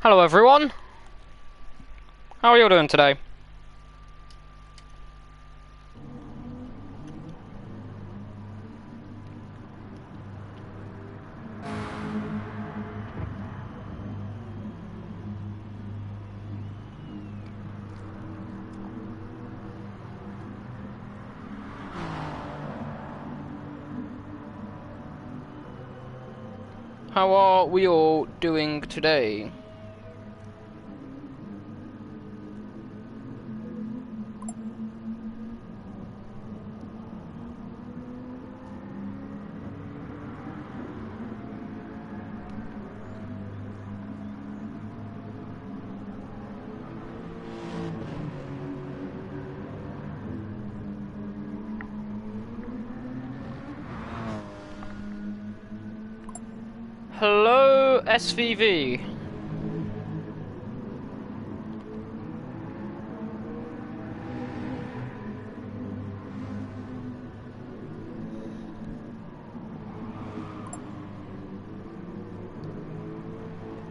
Hello everyone, how are you doing today? How are we all doing today? Hello, SVV.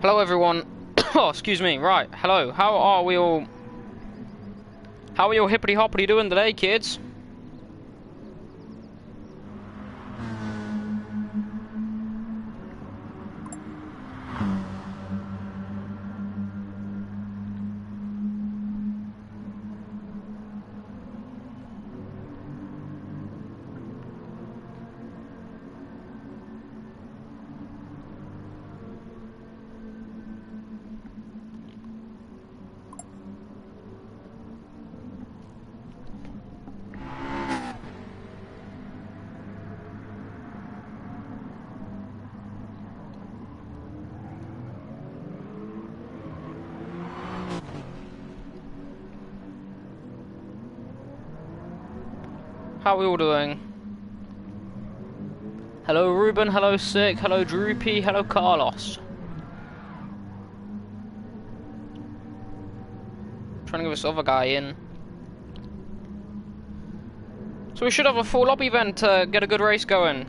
Hello everyone. Oh, excuse me. Right. Hello. How are we all? How are you all hippity hoppity doing today, kids? How are we all doing? Hello Ruben, hello Sick, hello Droopy, hello Carlos. Trying to get this other guy in. So we should have a full lobby event to get a good race going.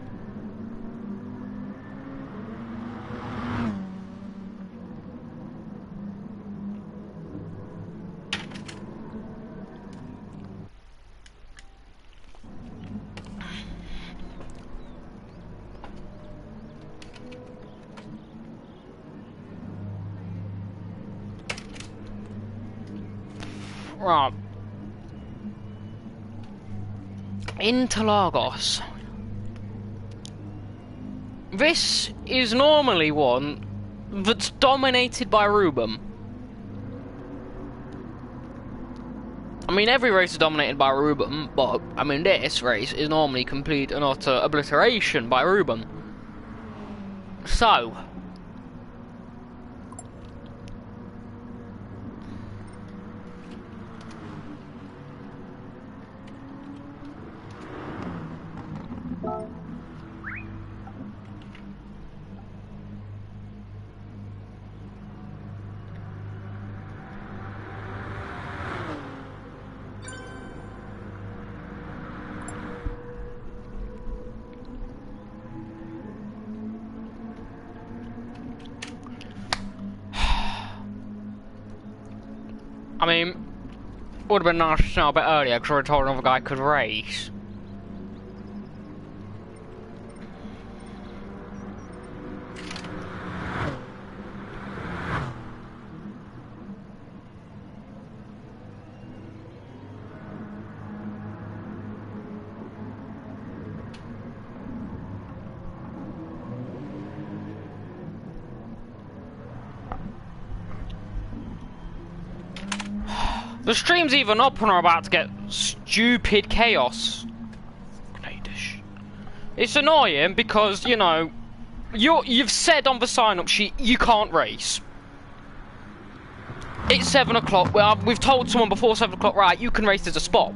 Right. Interlagos. This is normally one that's dominated by Ruben. I mean, every race is dominated by Ruben, but, I mean, this race is normally complete and utter obliteration by Ruben. So, I mean, would have been nice to know a bit earlier because I would have told another guy could race. The stream's even up and we're about to get stupid chaos. It's annoying because, you know, you've said on the sign-up sheet you can't race. It's 7 o'clock. Well, we've told someone before 7 o'clock, right, you can race as a spot.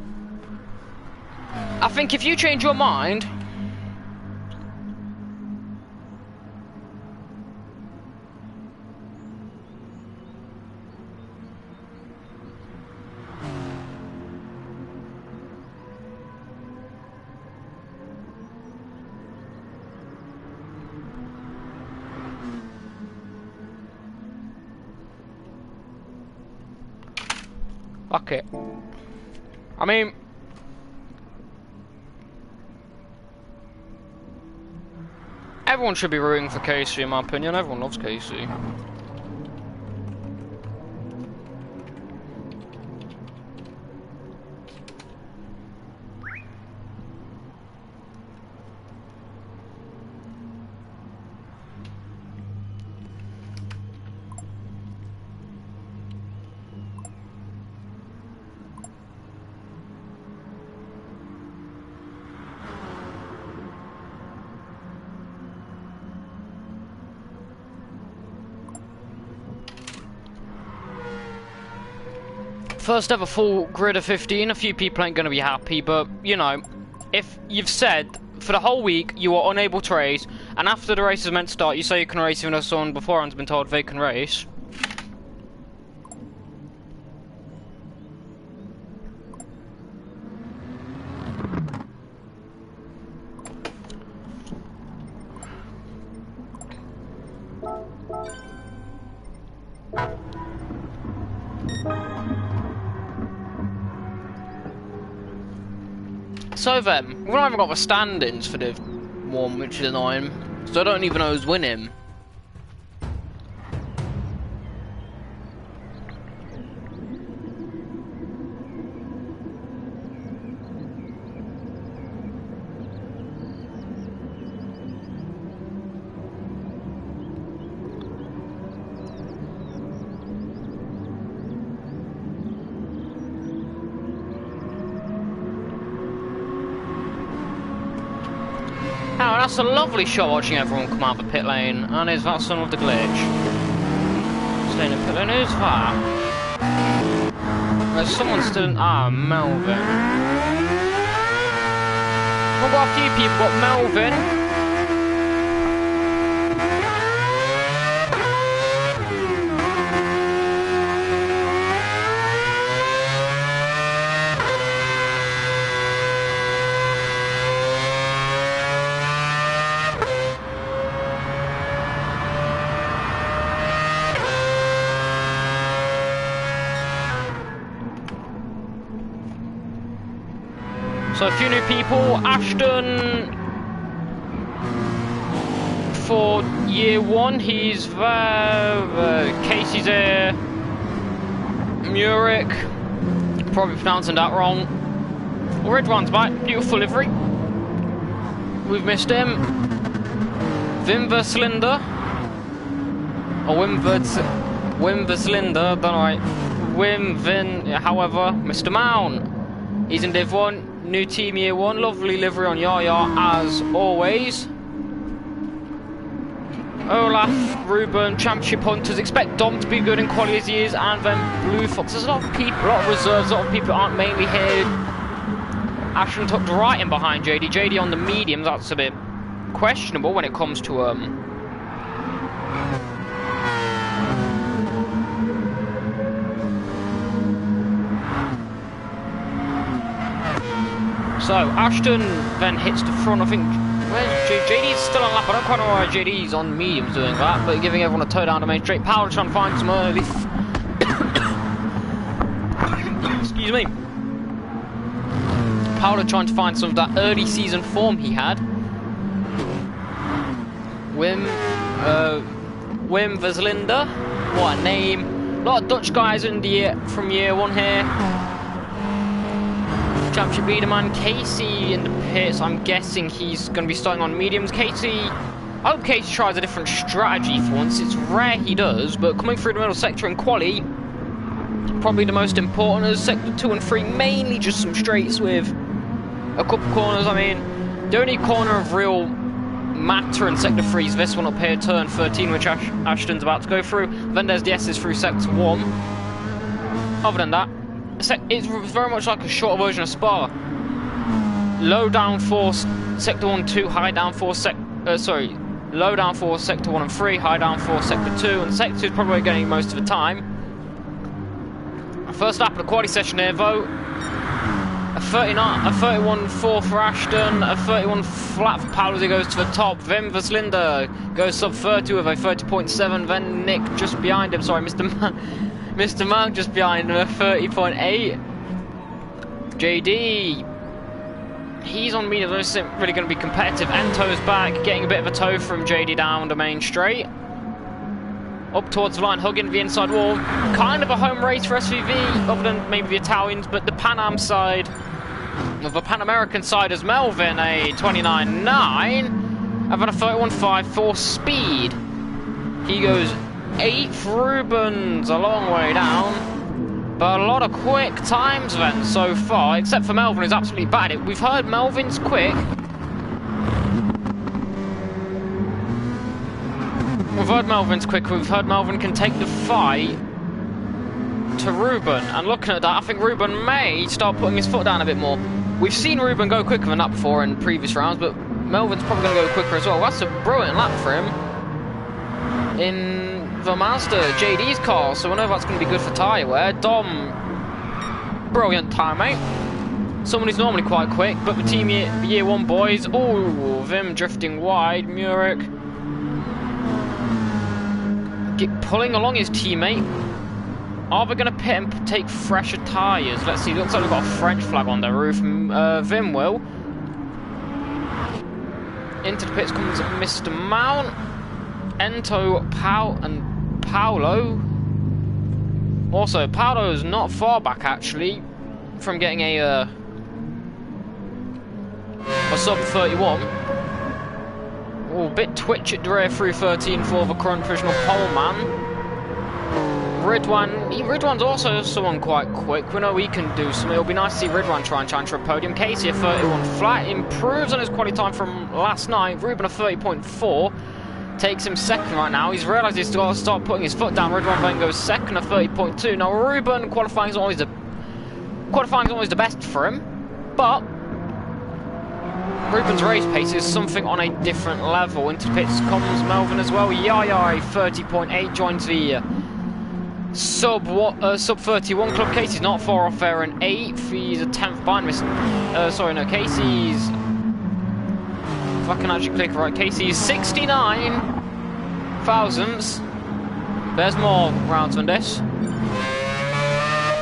I think if you change your mind... Fuck it. I mean, everyone should be rooting for Casey, in my opinion. Everyone loves Casey. First ever full grid of 15, a few people ain't going to be happy, but, you know, if you've said for the whole week you are unable to race, and after the race is meant to start, you say you can race even though someone beforehand's been told they can race. So then, we've not even got the standings for the one, which is annoying. So I don't even know who's winning. Oh, that's a lovely shot watching everyone come out of the pit lane. And is that son of the glitch? Staying in pit lane, who's that? There's someone still in... Ah, Melvin. We've got a few people, got Melvin. So a few new people, Ashton for year one, he's there, Casey's there, Murik, probably pronouncing that wrong. Ridwan's back, beautiful livery, we've missed him. Wimverslinder, or Wimverslinder, don't know, however, Mr. Mount, he's in Div 1. New team year one, lovely livery on Yaya as always. Olaf, Ruben, Championship Hunters, expect Dom to be good in quality as he is, and then Blue Fox. There's a lot of people, a lot of reserves, a lot of people that aren't mainly here. Ashton tucked right in behind JD. JD on the mediums, that's a bit questionable when it comes to So, Ashton then hits the front, I think, where's JD's still on lap, I don't quite know why JD's on mediums doing that, but giving everyone a toe down the main straight. Powell trying to find some early... Excuse me. Powell trying to find some of that early season form he had. Wimverslinder, what a name. A lot of Dutch guys in the from year one here. Championship Biederman, Casey in the pits, I'm guessing he's going to be starting on mediums. Casey, I hope Casey tries a different strategy for once, it's rare he does, but coming through the middle sector in quali, probably the most important is sector 2 and 3, mainly just some straights with a couple corners. I mean, the only corner of real matter in sector 3 is this one up here, turn 13, which Ashton's about to go through. Then there's the S's through sector 1. Other than that, it's very much like a shorter version of Spa. Low downforce sector 1, 2, high downforce low downforce sector 1 and 3, high downforce sector 2, and sector 2 is probably getting most of the time. First lap of the quali session here though, a 31.4 for Ashton, a 31 flat for Powell as he goes to the top. Wimverslinder goes sub 30 with a 30.7, then Nick just behind him, sorry, Mr. Mr. Mark just behind him, 30.8. JD, he's on medium, this isn't really going to be competitive. Ento's back, getting a bit of a tow from JD down the main straight. Up towards the line, hugging the inside wall. Kind of a home race for SVV, other than maybe the Italians, but the Pan Am side, of the Pan American side is Melvin, a 29.9. Having a 31.5 for speed. He goes 8th. Rubens a long way down, but a lot of quick times then so far, except for Melvin, who's absolutely bad. We've heard Melvin's quick. We've heard Melvin's quick. We've heard Melvin can take the fight to Ruben. And looking at that, I think Ruben may start putting his foot down a bit more. We've seen Ruben go quicker than that before in previous rounds, but Melvin's probably going to go quicker as well. That's a brilliant lap for him in the Mazda JD's car, so I know that's going to be good for tyre wear. Dom, brilliant time, mate. Someone who's normally quite quick, but the team year 1 boys, oh, Vim drifting wide, Murik pulling along his teammate. Are they going to pit and take fresher tyres? Let's see, looks like we've got a French flag on their roof. Vim will. Into the pits comes Mr. Mount, Ento, and Paolo. Also, Paolo's not far back actually from getting a sub 31. Oh, a bit twitch at the rear through 13 for the current provisional pole man. Ridwan's also someone quite quick. We know he can do something. It'll be nice to see Ridwan try and challenge for a podium. Casey a 31 flat, improves on his quality time from last night. Ruben a 30.4. Takes him second right now. He's realised he's got to start putting his foot down. Ridwan then goes second, a 30.2. Now Ruben, qualifying is always the best for him, but Ruben's race pace is something on a different level. Into pits comes Melvin as well. Yaya 30.8 joins the sub 31 club. Casey's not far off there, an 8th. He's a 10th behind Casey's, if I can actually click right, Casey's 69 thousandths. There's more rounds than this.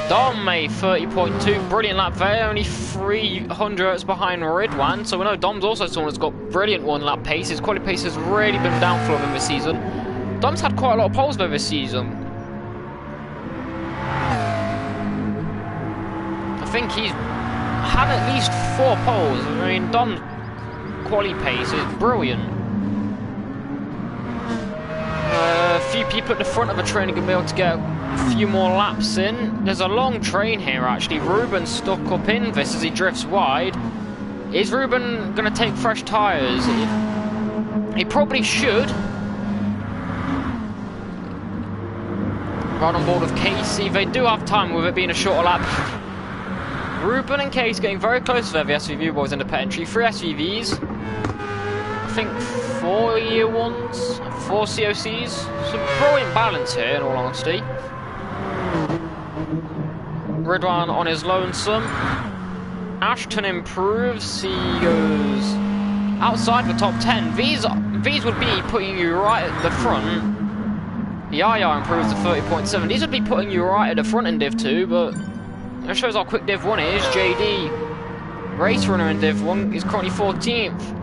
Dom a 30.2, brilliant lap there, only 300ths behind Ridwan, so we know Dom's also someone that's got brilliant one-lap pace. His quality pace has really been down for him this season. Dom's had quite a lot of poles though this season. I think he's had at least 4 poles. I mean, Dom's quality pace is brilliant. A few people at the front of the train are going to be able to get a few more laps in. There's a long train here actually. Ruben's stuck up in this as he drifts wide. Is Ruben going to take fresh tyres? He probably should. Right on board with Casey. They do have time with it being a shorter lap. Ruben and Casey getting very close to the SVV boys in the pit entry. 3 SVVs. I think 4 year ones, 4 COCs. Some brilliant balance here in all honesty. Ridwan on his lonesome. Ashton improves. He goes outside the top 10. These would be putting you right at the front. Yaya improves to 30.7. These would be putting you right at the front in Div 2, but that shows how quick Div 1 is. JD, race runner in Div 1, is currently 14th.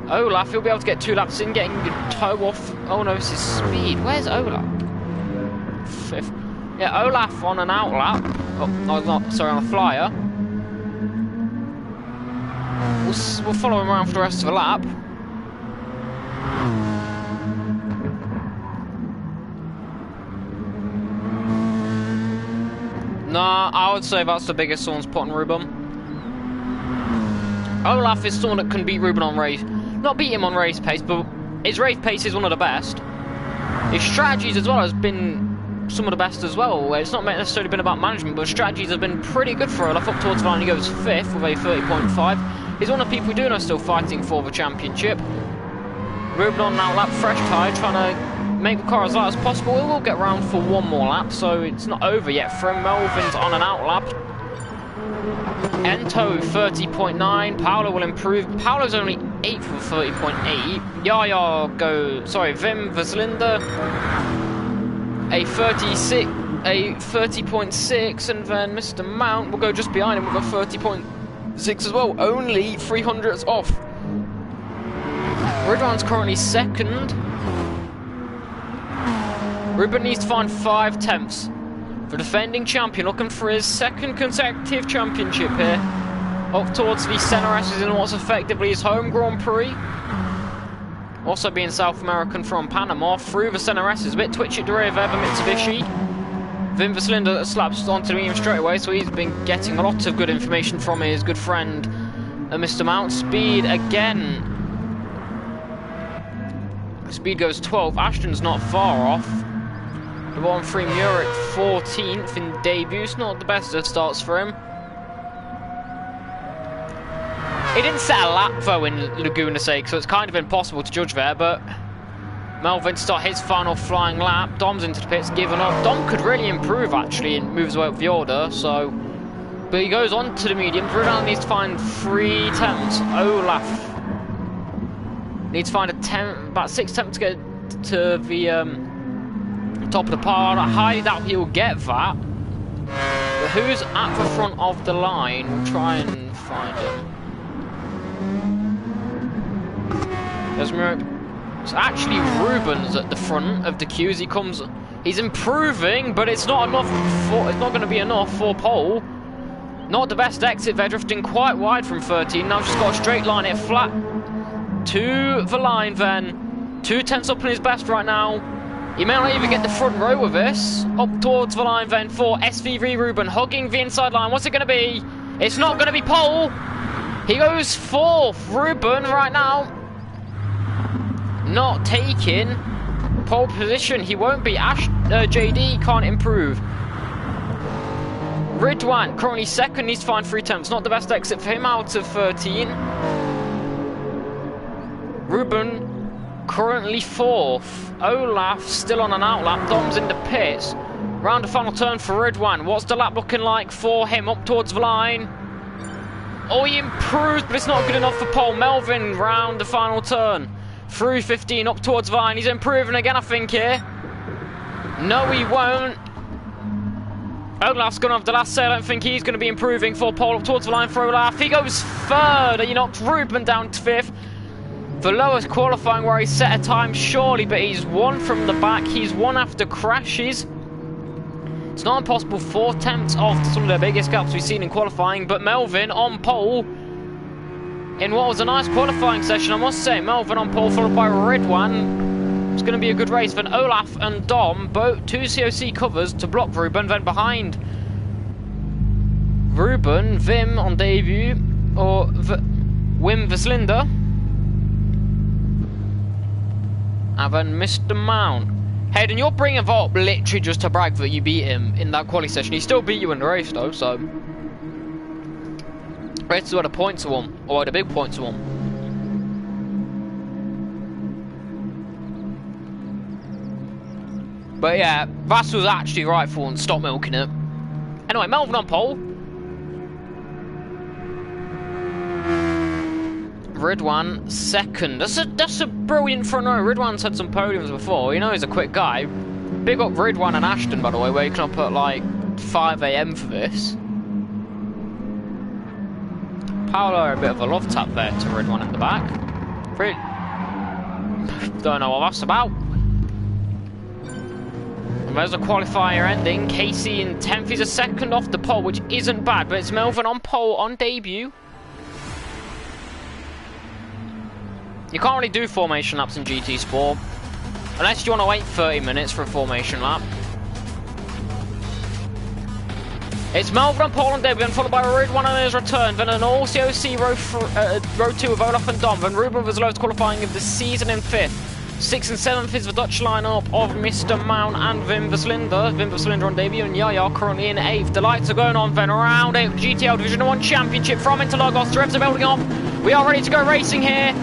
Olaf, he'll be able to get 2 laps in, getting the toe off. Oh no, this is speed. Where's Olaf? 5th. Yeah, Olaf on an out lap. Oh, no, not, sorry, on a flyer. We'll follow him around for the rest of the lap. Nah, I would say that's the biggest someone's put on Ruben. Olaf is someone that can beat Ruben on race. Not beat him on race pace, but his race pace is one of the best. His strategies as well has been some of the best as well. It's not necessarily been about management, but strategies have been pretty good for Olaf. Up towards the line, he goes 5th with a 30.5. He's one of the people we do know still fighting for the championship. Ruben on an out lap, fresh tyre, trying to make the car as light as possible. It will get round for 1 more lap, so it's not over yet for him. Melvin's on an out lap. Ento 30.9. Paolo will improve. Paolo's only 8th with 30.8. Yaya Vim Vaslinda a 36. a 30.6, and then Mr. Mount will go just behind him with a 30.6 as well, only 300ths off. Ridwan's currently second. Ruben needs to find 5 tenths. The defending champion looking for his second consecutive championship here. Up towards the center S's in what's effectively his home Grand Prix. Also being South American from Panama through the center S's. A bit twitchy at the rear there, the Mitsubishi. Wim Verslinder slaps onto the medium straight away, so he's been getting a lot of good information from his good friend Mr. Mount. Speed again. Speed goes 12. Ashton's not far off. The 1-3 Murik 14th in debuts. Not the best of starts for him. He didn't set a lap though in Laguna Seca, so it's kind of impossible to judge there, but Melvin to start his final flying lap. Dom's into the pits, giving up. Dom could really improve actually and moves away with the order, so. But he goes on to the medium. Bruno needs to find 3 tenths. Olaf needs to find about 6 tenths to get to the top of the pile. I highly doubt he'll get that. But who's at the front of the line? We'll try and find him. There's Murik. It's actually Ruben's at the front of the queues. He's improving, but it's not enough. It's not going to be enough for pole. Not the best exit. They're drifting quite wide from 13. Now just got a straight line it flat to the line. Then 2 tenths up in his best right now. He may not even get the front row with this. Up towards the line then for SVV Ruben, hugging the inside line. What's it going to be? It's not going to be pole. He goes 4th. Ruben right now not taking pole position. He won't be. JD can't improve. Ridwan currently second, needs to find 3 tenths. Not the best exit for him out of 13. Ruben currently 4th. Olaf still on an outlap. Dom's in the pits. Round the final turn for Ridwan. What's the lap looking like for him up towards the line? Oh, he improves, but it's not good enough for pole. Melvin round the final turn. Through 15 up towards the line. He's improving again, I think, here. No, he won't. Olaf's gone off the last sail. I don't think he's going to be improving for pole up towards the line for Olaf. He goes 3rd. He knocks Ruben down to 5th. The lowest qualifying where he set a time, surely, but he's 1 from the back. He's 1 after crashes. It's not impossible. 4 tenths off some of the biggest gaps we've seen in qualifying, but Melvin on pole in what was a nice qualifying session, I must say. Melvin on pole, followed by Ridwan. It's going to be a good race. Then Olaf and Dom, both 2 COC covers to block Ruben. Then behind Ruben, Wim on debut, or Wim Verslinder. And then Mr. Mount. Hayden, you're bringing that up literally just to brag that you beat him in that quali session. He still beat you in the race though, so. Race had a point to him, or had a big point to him. But yeah, Vass was actually right for once. Stop milking it. Anyway, Melvin on pole. Ridwan second. That's a brilliant front row. Ridwan's had some podiums before. You know he's a quick guy. Big up Ridwan and Ashton, by the way, waking up at like 5 AM for this. Paolo, a bit of a love tap there to Ridwan at the back. Don't know what that's about. And there's a qualifier ending. Casey in 10th. He's a second off the pole, which isn't bad, but it's Melvin on pole on debut. You can't really do formation laps in GT Sport, unless you want to wait 30 minutes for a formation lap. It's Melvin on pole on debut, and followed by Ridwan on his return, then an all COC row 2 with Olaf and Dom, then Ruben was the lowest qualifying of the season in 5th. 6th and 7th is the Dutch lineup of Mr. Mount and Wim Verslinder. Wim Verslinder on debut, and Yaya currently in 8th. The lights are going on then around 8 GTEL Division 1 Championship from Interlagos. The revs are building up. We are ready to go racing here.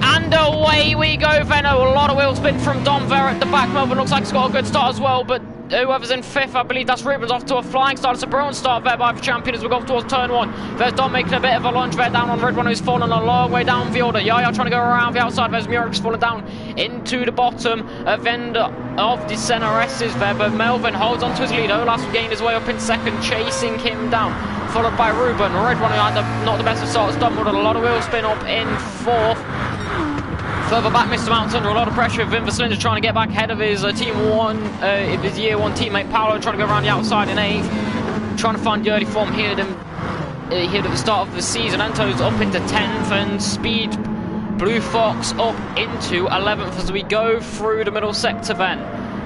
And away we go then. A lot of wheel spin from Dom there at the back. Melvin looks like he's got a good start as well, but whoever's in 5th, I believe that's Ruben's off to a flying start. It's a brilliant start there by the champion as we go towards turn 1. There's Dom making a bit of a lunge there down on Red One, who's fallen a long way down the order. Yaya trying to go around the outside. There's Murek's falling down into the bottom end of the center S's there, but Melvin holds on to his lead. Olaf's gained his way up in 2nd, chasing him down, followed by Ruben. Red One, who had not the best of starts, Dom with a lot of wheel spin up in 4th. Further back, Mr. Mountain under a lot of pressure. Vin Vaslinda trying to get back ahead of his his year 1 teammate Paolo, trying to go around the outside in 8th. Trying to find the early form here at the start of the season. Anto's up into 10th, and Speed Blue Fox up into 11th as we go through the middle sector then.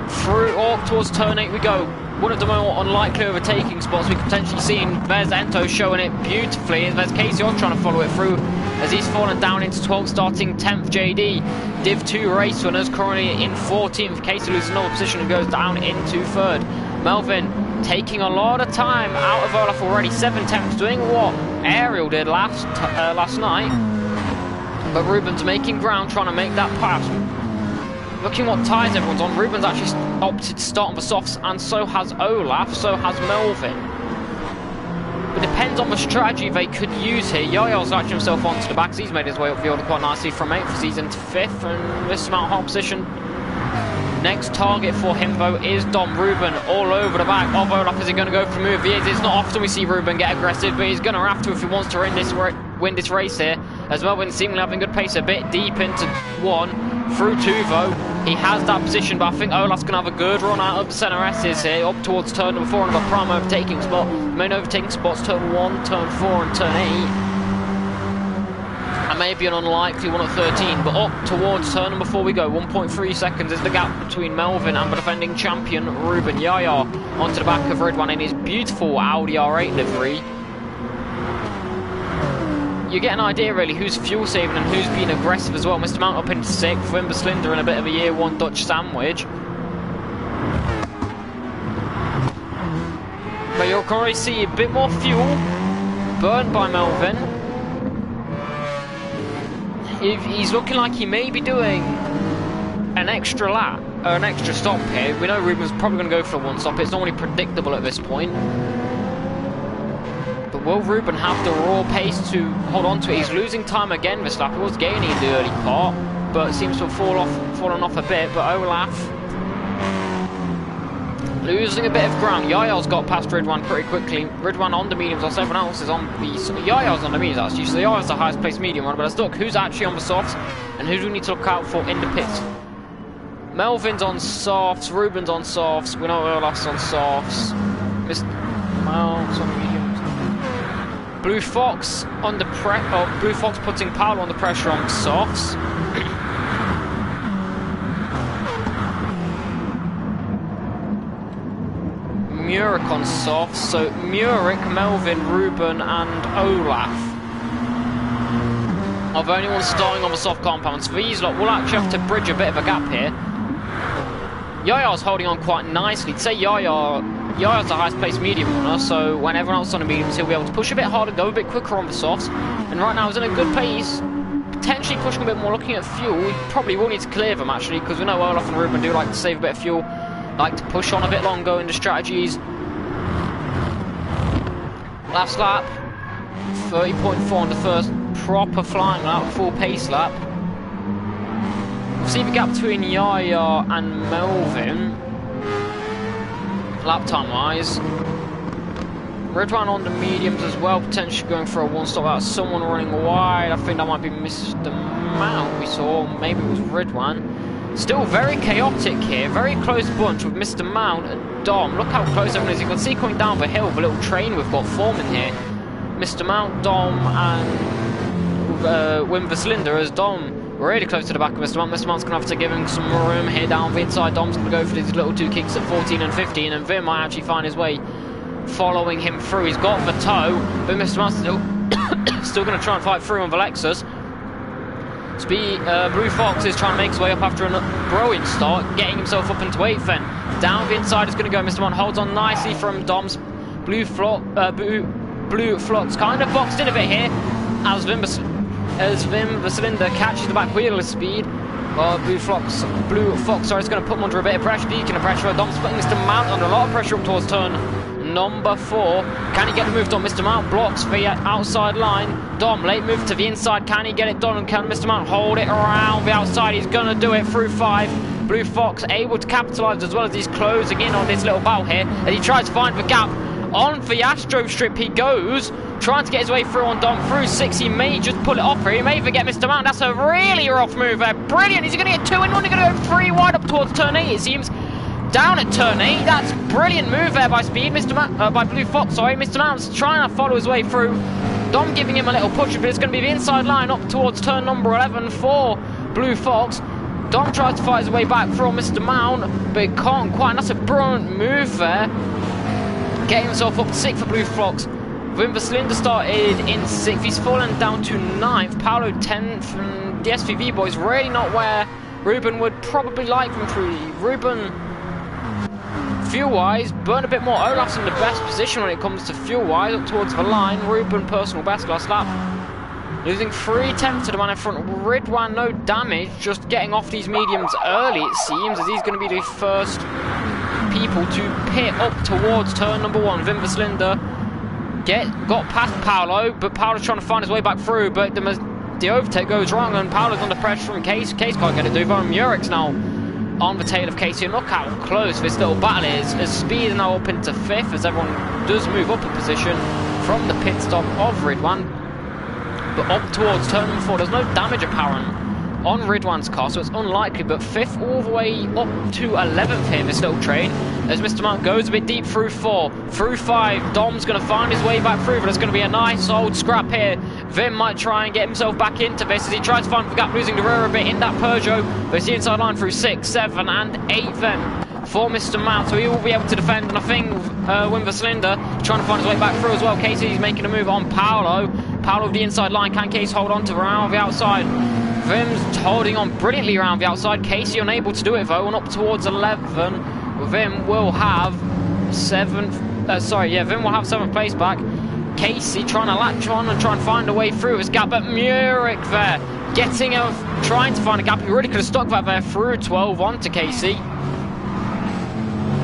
Through towards turn 8 we go. One of the more unlikely overtaking spots we could potentially see. There's Ento showing it beautifully. There's Casey on trying to follow it through as he's fallen down into 12th, starting 10th. JD, Div 2 race winners, currently in 14th. Casey loses another position and goes down into 3rd. Melvin taking a lot of time out of Olaf already. 7/10, doing what Ariel did last night. But Ruben's making ground, trying to make that pass. Looking what tyres everyone's on. Ruben's actually opted to start on the softs, and so has Olaf, so has Melvin. It depends on the strategy they could use here. Yaya's latched himself onto the back, he's made his way up the order quite nicely from 8th, he's into 5th, and this amount of hot position. Next target for him though is Dom. Ruben all over the back of Olaf. Is he going to go for a move? He is. It's not often we see Ruben get aggressive, but he's going to have to if he wants to win this race here. As Melvin seemingly having good pace, a bit deep into 1, through 2 though. He has that position, but I think Olaf's going to have a good run out of the centre S's here, up towards turn number 4 and a prime overtaking spot. Main overtaking spots turn 1, turn 4 and turn 8. And maybe an unlikely one at 13, but up towards turn number 4 we go. 1.3 seconds is the gap between Melvin and the defending champion Ruben. Yaya onto the back of Red One in his beautiful Audi R8 livery. You get an idea really who's fuel saving and who's being aggressive as well. Mr. Mount up into 6th, Wimber Slinder in a bit of a year 1 Dutch sandwich. But you'll currently see a bit more fuel burned by Melvin. He's looking like he may be doing an extra lap, or an extra stop here. We know Ruben's probably going to go for a 1 stop. It's normally predictable at this point. But will Ruben have the raw pace to hold on to it? He's losing time again this lap. He was gaining in the early part, but seems to have fallen off a bit. But Olaf losing a bit of ground. Yaya's got past Ridwan pretty quickly. Ridwan on the mediums, whilst everyone else is on the... So Yaya's on the mediums actually, so Yaya's the highest placed medium runner. But let's look who's actually on the softs and who do we need to look out for in the pits. Melvin's on softs, Ruben's on softs, we know Olaf's on softs. Mr. Mount's on mediums. Blue Fox on the Blue Fox putting Paolo on the pressure on softs. Murek on softs, so Murek, Melvin, Ruben and Olaf are the only ones starting on the soft compounds. For these lot, we'll actually have to bridge a bit of a gap here. Yaya's holding on quite nicely. To say Yaya's the highest placed medium runner, so when everyone else is on the mediums, he'll be able to push a bit harder, go a bit quicker on the softs. And right now he's in a good pace, potentially pushing a bit more. Looking at fuel, we probably will need to clear them actually, because we know Olaf and Ruben do like to save a bit of fuel, like to push on a bit longer in the strategies. Last lap, 30.4 on the first proper flying lap, full pace lap. We'll see the gap between Yaya and Melvin, lap time wise. Redwan on the mediums as well, potentially going for a 1 stop out. Someone running wide, I think that might be Mr. Mount we saw, maybe it was Redwan. Still very chaotic here, very close bunch with Mr. Mount and Dom. Look how close everyone is. You can see coming down the hill, the little train we've got forming here. Mr. Mount, Dom and Wim Vaslinder as Dom really close to the back of Mr. Mount. Mr. Mount's going to have to give him some room here down the inside. Dom's going to go for these little 2 kicks at 14 and 15, and Vim might actually find his way following him through. He's got the toe, but Mr. Mount's still going to try and fight through on the Lexus. Blue Fox is trying to make his way up after a brilliant start, getting himself up into 8th then. Down the inside is going to go. Mr. Mount holds on nicely from Dom's. Blue Flot's kind of boxed in a bit here, as as Wim the Cylinder catches the back wheel of speed. Blue Fox, sorry, it's going to put him under a bit of pressure. Beacon of pressure. Dom's putting Mr. Mount under a lot of pressure up towards turn number 4. Can he get the move done? Mr. Mount blocks the outside line. Dom, late move to the inside. Can he get it done? And can Mr. Mount hold it around the outside? He's going to do it through 5. Blue Fox able to capitalise as well as he's closing in on this little battle here. And he tries to find the gap. On the Astro strip he goes, trying to get his way through on Dom. Through 6, he may just pull it off here. He may even get Mr. Mount. That's a really rough move there. Brilliant. He's going to get 2 in 1. He's going to go 3 wide up towards turn 8, it seems. Down at turn 8. That's brilliant move there by Speed. By Blue Fox, sorry. Mr. Mount's trying to follow his way through. Dom giving him a little push, but it's going to be the inside line up towards turn number 11 for Blue Fox. Dom tries to fight his way back from Mr. Mount, but he can't quite. And that's a brilliant move there. Getting himself up to 6th for Blue Fox. Wim the Cylinder started in 6th. He's fallen down to 9th. Paolo 10th. And the SVV boys really not where Ruben would probably like them through. Ruben, fuel-wise, burned a bit more. Olaf's in the best position when it comes to fuel-wise, up towards the line. Ruben, personal best last lap. Losing 3/10 to the man in front. Ridwan, no damage, just getting off these mediums early, it seems, as he's going to be the first people to pit up towards turn number 1. Wim the Cylinder got past Paolo, but Paolo's trying to find his way back through, but the overtake goes wrong, and Paolo's under pressure from Case. Case can't get it through. Murek's now on the tail of Casey, and look how close this little battle is, as Speed is now up into 5th, as everyone does move up a position from the pit stop of Ridwan. But up towards turn number 4, there's no damage apparent on Ridwan's car, so it's unlikely, but 5th all the way up to 11th here in this little train, as Mr. Mount goes a bit deep through 4, through 5, Dom's going to find his way back through, but it's going to be a nice old scrap here. Vim might try and get himself back into this as he tries to find the gap, losing the rear a bit in that Peugeot, but it's the inside line through 6, 7 and 8 then for Mr. Mount, so he will be able to defend, and I think Wim the Cylinder trying to find his way back through as well. Casey's making a move on Paolo. Paolo with the inside line. Can Case hold on to around the outside? Vim's holding on brilliantly around the outside. Casey unable to do it though, and up towards 11. Vim will have 7th. Vim will have 7th place back. Casey trying to latch on and try and find a way through his gap, but Murek there trying to find a gap. He really could have stuck that there through 12 onto Casey.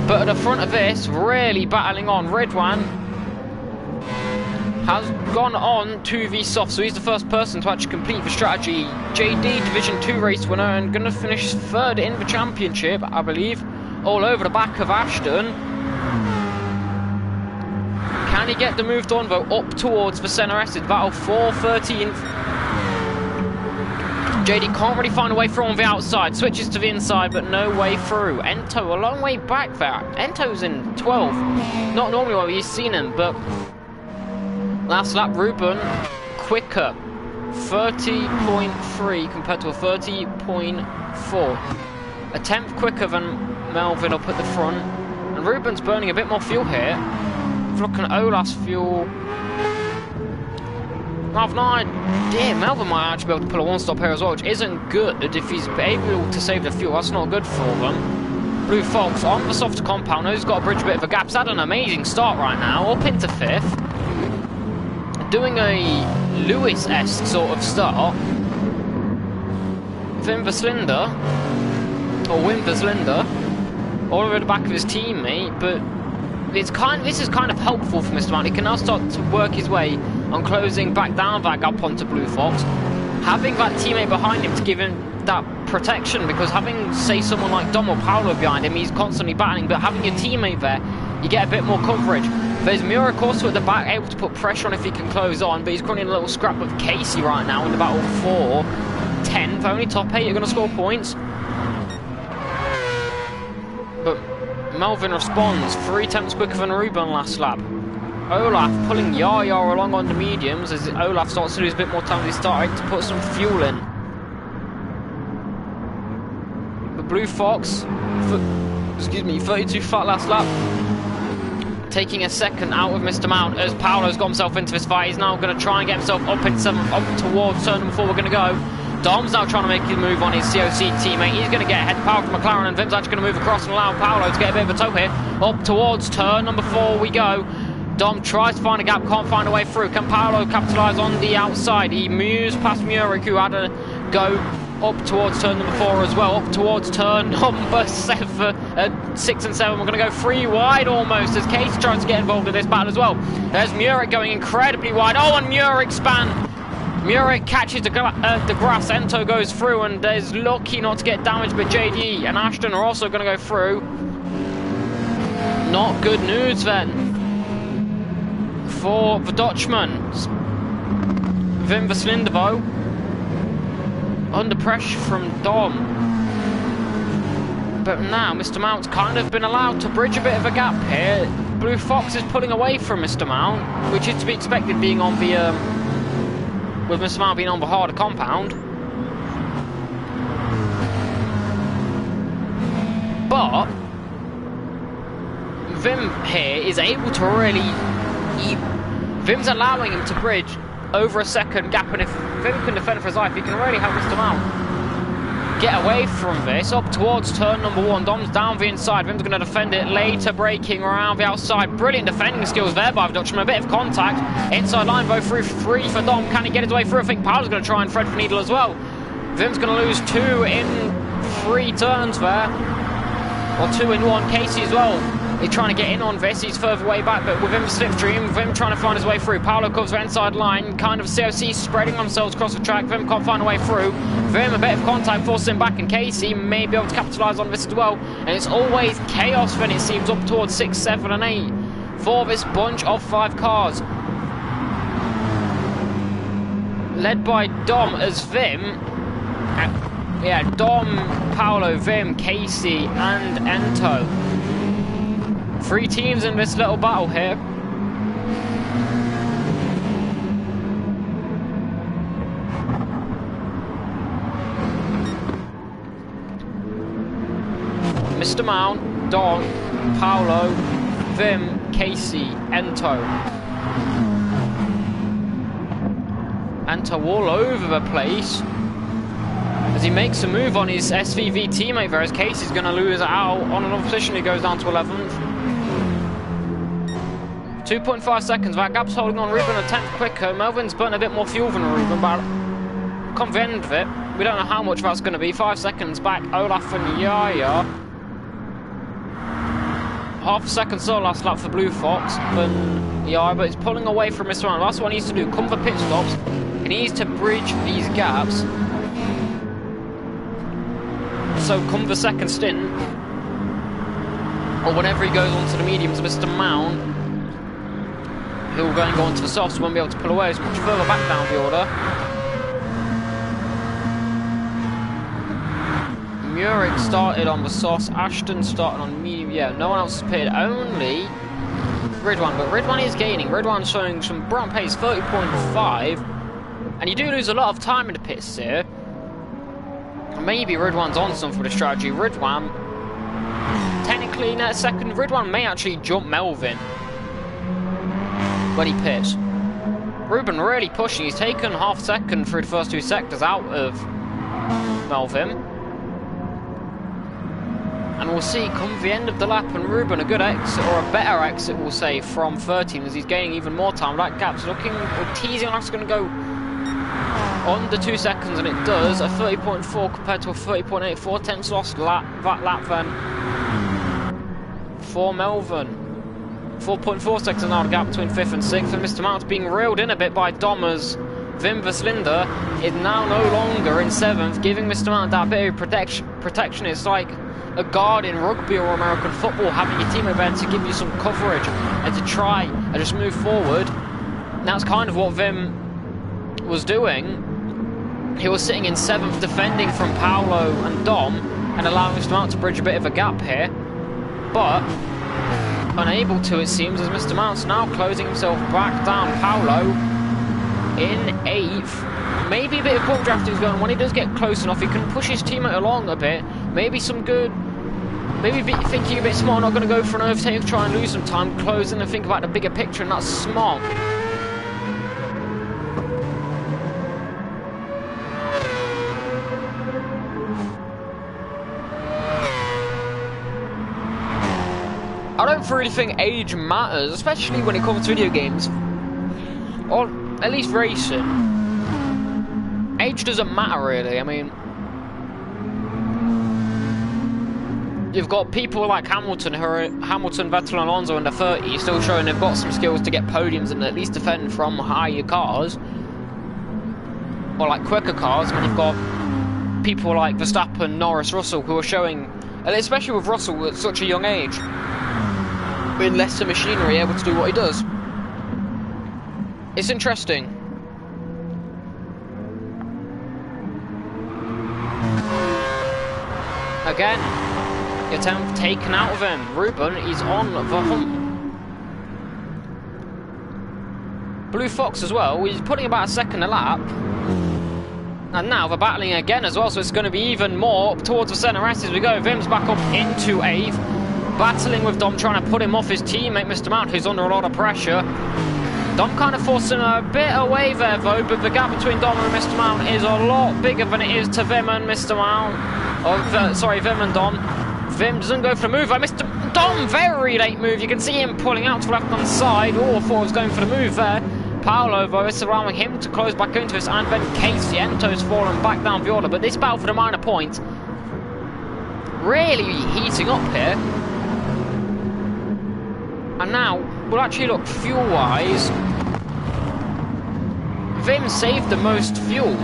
But at the front of this, really battling on, Ridwan has gone on to the soft, so he's the first person to actually complete the strategy. JD Division 2 race winner and going to finish 3rd in the championship, I believe, all over the back of Ashton. Can he get the move done though up towards the centre exit? Battle 4/13th. JD can't really find a way through on the outside, switches to the inside, but no way through. Ento a long way back there. Ento's in 12th. Not normally where we've seen him, but last lap, Ruben quicker. 30.3 compared to a 30.4. A 10th quicker than Melvin up at the front. And Ruben's burning a bit more fuel here. If you look at Olaf's fuel, I've no idea. Melvin might actually be able to pull a 1-stop here as well, which isn't good if he's able to save the fuel. That's not good for them. Blue Fox on the softer compound. He's got to bridge a bit of a gap. He's had an amazing start right now, up into 5th. Doing a Lewis-esque sort of start. Wim the Cylinder, all over the back of his teammate, but this is kind of helpful for Mr. Mount. He can now start to work his way on closing back down that gap onto Blue Fox. Having that teammate behind him to give him that protection, because having, say, someone like Dom or Paolo behind him, he's constantly battling, but having your teammate there, you get a bit more coverage. There's Murek also at the back, able to put pressure on if he can close on, but he's running a little scrap with Casey right now in the battle for 10th. Only top 8 are going to score points. But Melvin responds 3/10 quicker than Ruben last lap. Olaf pulling Yaya along on the mediums as Olaf starts to lose a bit more time as he started to put some fuel in. But Blue Fox, 32 flat last lap, taking a second out of Mr. Mount as Paolo's got himself into this fight. He's now going to try and get himself up in 7th, up towards turn number 4. We're going to go. Dom's now trying to make a move on his COC teammate. He's going to get ahead of Paolo from McLaren, and Vim's actually going to move across and allow Paolo to get a bit of a tow here. Up towards turn number 4 we go. Dom tries to find a gap, can't find a way through. Can Paolo capitalise on the outside? He moves past Muric, who had a go up towards turn number 4 as well. Up towards turn number 6 and 7. We're going to go 3 wide almost as Casey tries to get involved in this battle as well. There's Muric going incredibly wide. Oh, and Muric span. Muric catches the grass. Ento goes through and is lucky not to get damaged, but JD and Ashton are also going to go through. Not good news then for the Dutchman. Wim Verslinderbo under pressure from Dom. But now Mr. Mount's kind of been allowed to bridge a bit of a gap here. Blue Fox is pulling away from Mr. Mount, which is to be expected being on the with Mr. Mount being on the harder compound. But Wim here is able to really... Wim's allowing him to bridge over a second gap, and if Wim can defend for his life, he can really help Mr. Mount get away from this. Up towards turn number 1, Dom's down the inside, Wim's going to defend it later, breaking around the outside. Brilliant defending skills there by the Dutchman, a bit of contact. Inside line, both through 3 for Dom. Can he get his way through? I think Paolo's going to try and thread for needle as well. Wim's going to lose 2 in 3 turns there. Or 2 in 1, Casey as well. He's trying to get in on this, he's further way back, but within the slipstream, Wim trying to find his way through. Paolo covers the inside line, kind of COC spreading themselves across the track. Wim can't find a way through. Wim a bit of contact, forcing him back, and Casey may be able to capitalise on this as well. And it's always chaos when it seems up towards 6, 7 and 8 for this bunch of 5 cars. Led by Dom as Wim. Yeah, Dom, Paolo, Wim, Casey and Ento. 3 teams in this little battle here. Mr. Mount, Dom, Paolo, Wim, Casey, Ento. Ento all over the place as he makes a move on his SVV teammate there, as Casey's going to lose out on another position. He goes down to 11th. 2.5 seconds, that gap's holding on. Ruben a 10th quicker. Melvin's burnt a bit more fuel than Ruben, but come the end of it, we don't know how much that's going to be. 5 seconds back, Olaf and Yaya. Half a second still last lap for Blue Fox, but it's pulling away from Mr. Mount. That's what he needs to do, come for pit stops. He needs to bridge these gaps. So come the second stint, or whenever he goes onto the mediums, Mr. Mount, he'll go and go onto the softs, won't be able to pull away as much further back down the order. Muric started on the softs, Ashton started on medium. Yeah, no one else has pitted, only Ridwan, but Ridwan is gaining. Ridwan's showing some brown pace, 30.5, and you do lose a lot of time in the pits here. Maybe Ridwan's on something with the strategy. Ridwan, technically in that second, Ridwan may actually jump Melvin when he pits. Ruben really pushing. He's taken half second through the first 2 sectors out of Melvin. And we'll see come the end of the lap, and Ruben a good exit, or a better exit we'll say, from 13 as he's gaining even more time. That gap's looking, or teasing like it's going to go under 2 seconds, and it does. A 30.4 compared to a 30.8. 4 tenths lost that lap then for Melvin. 4.4 seconds now the gap between 5th and 6th, and Mr. Mount's being reeled in a bit by Domers. Wim Verslinder is now no longer in 7th, giving Mr. Mount that bit of protection. It's like a guard in rugby or American football, having your team event to give you some coverage and to try and just move forward. And that's kind of what Wim was doing. He was sitting in 7th, defending from Paolo and Dom, and allowing Mr. Mount to bridge a bit of a gap here. But unable to, it seems, as Mr. Mount's now closing himself back down. Paolo in 8th. Maybe a bit of ball drafting is going on. When he does get close enough, he can push his teammate along a bit. Maybe some good... Maybe thinking a bit smart, not going to go for an overtake, try and lose some time, closing and think about the bigger picture, and that's smart. I don't really think age matters, especially when it comes to video games. Or at least racing. Age doesn't matter really, I mean... You've got people like Hamilton, who are Hamilton, Vettel and Alonso in their 30s, still showing they've got some skills to get podiums and at least defend from higher cars. Or like quicker cars, when you've got people like Verstappen, Norris, Russell, who are showing, and especially with Russell at such a young age, with lesser machinery, able to do what he does. It's interesting. Again, the attempt taken out of him. Ruben, he's on the hump. Blue Fox as well, he's putting about a second a lap. And now they're battling again as well, so it's going to be even more up towards the centre as we go. Vim's back up into 8th. Battling with Dom, trying to put him off his teammate, Mr. Mount, who's under a lot of pressure. Dom kind of forcing a bit away there, though, but the gap between Dom and Mr. Mount is a lot bigger than it is to Vim and Mr. Mount. Sorry, Vim and Dom. Vim doesn't go for the move. Mr. Dom, very late move. You can see him pulling out to the left-hand side. Oh, I thought he was going for the move there. Paolo, though, is allowing him to close back into us, and then Casey Ento's fallen back down the order. But this battle for the minor points really heating up here. And now, we'll actually look fuel-wise. Vim saved the most fuel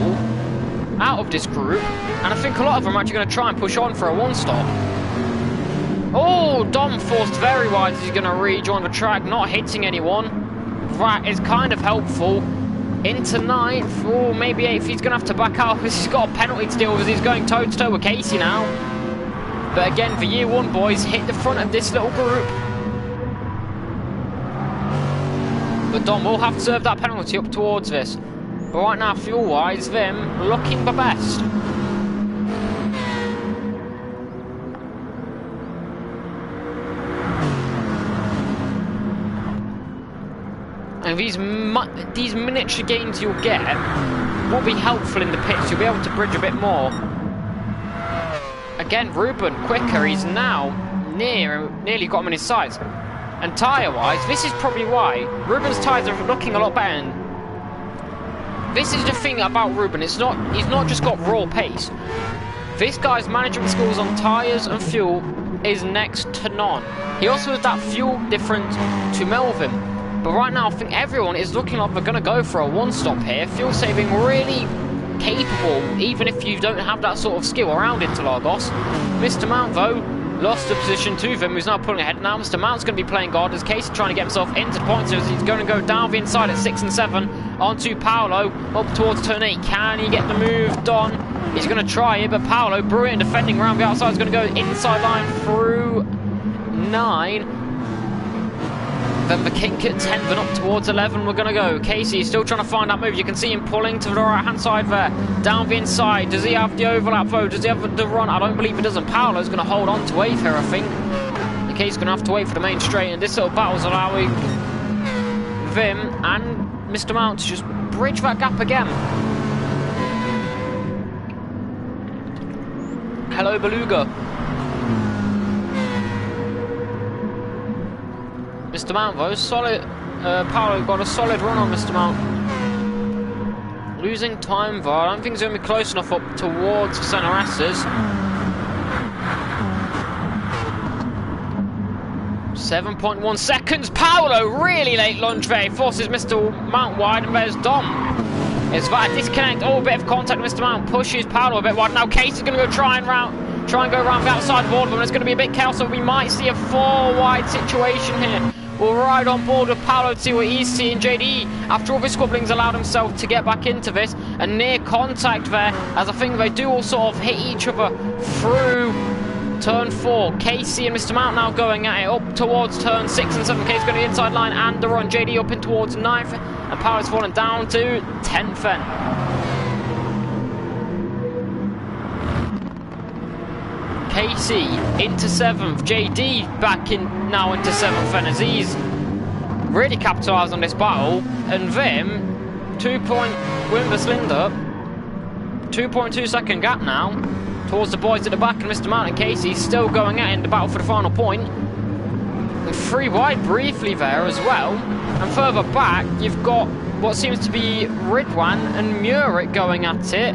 out of this group, and I think a lot of them are actually going to try and push on for a one-stop. Oh, Dom forced very wide as he's going to rejoin the track, not hitting anyone. That is kind of helpful. Into 9th, or maybe 8th. He's going to have to back out because he's got a penalty to deal with. He's going toe-to-toe with Casey now. But again, for year 1, boys, hit the front of this little group. But Dom will have to serve that penalty up towards this. But right now, fuel-wise, Vim looking the best. And these miniature gains you'll get will be helpful in the pits. You'll be able to bridge a bit more. Again, Ruben quicker. He's now nearly got him in his sights. And tyre-wise, this is probably why Ruben's tyres are looking a lot better. And this is the thing about Ruben. He's not just got raw pace. This guy's management skills on tyres and fuel is next to none. He also has that fuel difference to Melvin. But right now, I think everyone is looking like they're going to go for a one-stop here. Fuel saving really capable, even if you don't have that sort of skill around Interlagos. Mr. Mount, though, lost the position to Vim, who's now pulling ahead. Now Mr. Mount's going to be playing guard as Casey trying to get himself into the points. So he's going to go down the inside at 6 and 7 onto Paolo up towards turn 8. Can he get the move done? He's going to try it, but Paolo, brilliant defending around the outside, is going to go inside line through 9. Then the kink at 10, then up towards 11 we're going to go. Casey still trying to find that move. You can see him pulling to the right-hand side there. Down the inside. Does he have the overlap, though? Does he have the run? I don't believe he doesn't. Paolo's going to hold on to 8th here, I think. Casey's going to have to wait for the main straight, and this little battle's allowing Vim and Mr. Mount to just bridge that gap again. Hello, Beluga. Mr. Mount, though, solid. Paolo got a solid run on Mr. Mount. Losing time, though. I don't think he's going to be close enough up towards the centre S's. 7.1 seconds. Paolo, really late lunge there. He forces Mr. Mount wide, and there's Dom. It's that disconnect. Oh, a bit of contact. Mr. Mount pushes Paolo a bit wide. Now Casey's going to go try and go around the outside of all of them. It's going to be a bit chaos, so we might see a 4-wide situation here. We'll ride on board with Paolo to see what he's seeing. JD, after all the squabblings, allowed himself to get back into this. A near contact there, as I think they do all sort of hit each other through turn 4. Casey and Mr. Mount now going at it up towards turn 6 and 7. Casey's going to the inside line and the run. JD up in towards 9th, and Paolo's fallen down to 10th then. Casey into 7th, JD back in now into 7th, and as he's really capitalised on this battle. And Vim, 2.2 second gap now towards the boys at the back, and Mr. Mount and Casey still going at it in the battle for the final point. 3 wide briefly there as well. And further back, you've got what seems to be Ridwan and Murik going at it.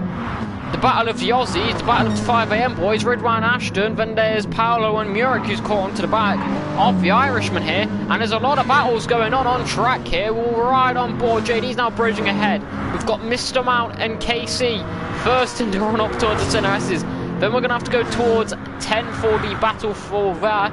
The battle of the Aussies, the battle of the 5 AM boys, Ridwan Ashton, then there's Paolo and Murik who's caught onto the back of the Irishman here. And there's a lot of battles going on track here. We'll ride on board. JD's now bridging ahead. We've got Mr. Mount and KC first in the run up towards the centre S's. Then we're going to have to go towards 10 for the battle for there.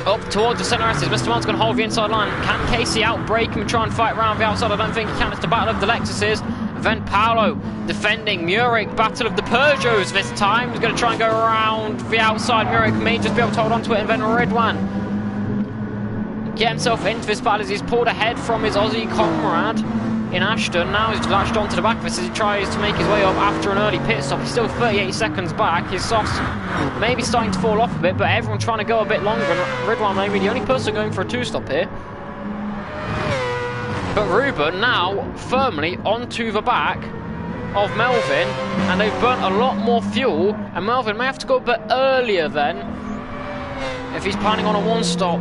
Up towards the centre S's. Mr. Mount's going to hold the inside line. Can KC outbreak him and try and fight around the outside? I don't think he can. It's the battle of the Lexuses. Then Paolo defending Murik. Battle of the Peugeots this time. He's going to try and go around the outside. Murik may just be able to hold on to it. And then Ridwan get himself into this battle as he's pulled ahead from his Aussie comrade in Ashton. Now he's latched onto the back of this as he tries to make his way up after an early pit stop. He's still 38 seconds back. His softs maybe starting to fall off a bit, but everyone trying to go a bit longer. And Ridwan may be the only person going for a 2-stop here. But Ruben now firmly onto the back of Melvin, and they've burnt a lot more fuel, and Melvin may have to go a bit earlier then if he's planning on a 1-stop.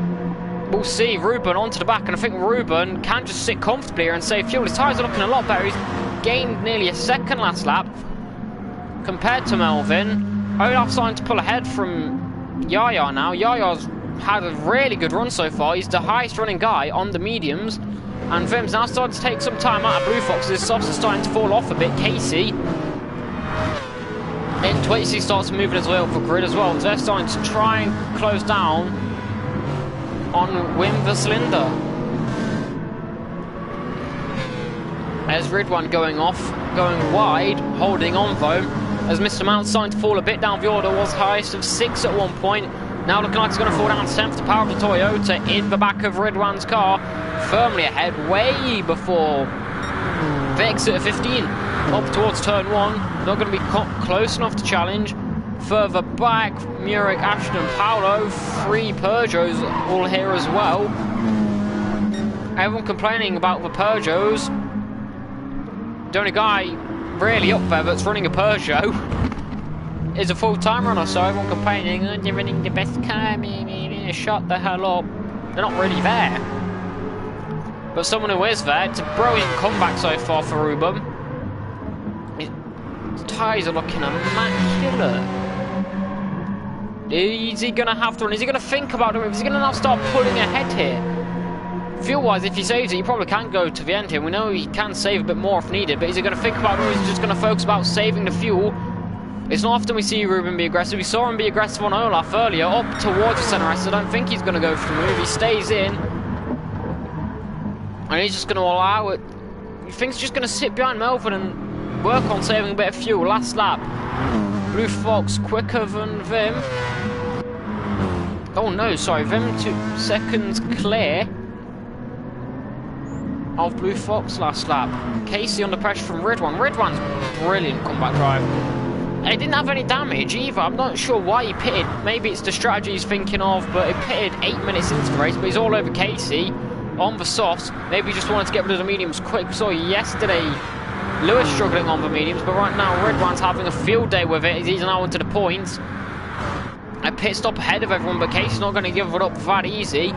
We'll see. Ruben onto the back, and I think Ruben can just sit comfortably here and save fuel. His tyres are looking a lot better. He's gained nearly a second last lap compared to Melvin. Olaf's starting to pull ahead from Yaya now. Yaya's had a really good run so far. He's the highest running guy on the mediums. And Vim's now starting to take some time out of Blue Fox's. His softs are starting to fall off a bit. Casey in 20 starts moving his way up the grid as well. They're starting to try and close down on Wim Verslinder. There's Ridwan going off, going wide, holding on though, as Mr. Mount's starting to fall a bit down the order. Was highest of 6 at one point. Now looking like it's going to fall down to 10th. The power of the Toyota in the back of Ridwan's car. Firmly ahead, way before the exit of 15. Up towards turn 1. Not going to be close enough to challenge. Further back, Murik, Ashton, Paolo. 3 Peugeots all here as well. Everyone complaining about the Peugeots. The only guy really up there that's running a Peugeot is a full-time runner, so everyone complaining, oh, they're running the best car, shut the hell up. They're not really there. But someone who is there, it's a brilliant comeback so far for Ruben. His tyres are looking immaculate. Is he going to have to run? Is he going to think about it? Is he going to now start pulling ahead here? Fuel-wise, if he saves it, he probably can go to the end here. We know he can save a bit more if needed, but is he going to think about it, or is he just going to focus about saving the fuel? It's not often we see Ruben be aggressive. We saw him be aggressive on Olaf earlier, up towards the centre S. I don't think he's going to go for the move. He stays in. And he's just going to allow it. He thinks he's just going to sit behind Melvin and work on saving a bit of fuel. Last lap. Blue Fox quicker than Vim. Oh no, sorry. Vim 2 seconds clear of Blue Fox last lap. Casey under pressure from Ridwan. Ridwan's brilliant comeback drive. He didn't have any damage either. I'm not sure why he pitted. Maybe it's the strategy he's thinking of, but he pitted 8 minutes into the race, but he's all over Casey on the softs. Maybe he just wanted to get rid of the mediums quick. We saw yesterday Lewis struggling on the mediums, but right now Ridwan's having a field day with it. He's now into the points. A pit stop ahead of everyone, but Casey's not going to give it up that easy.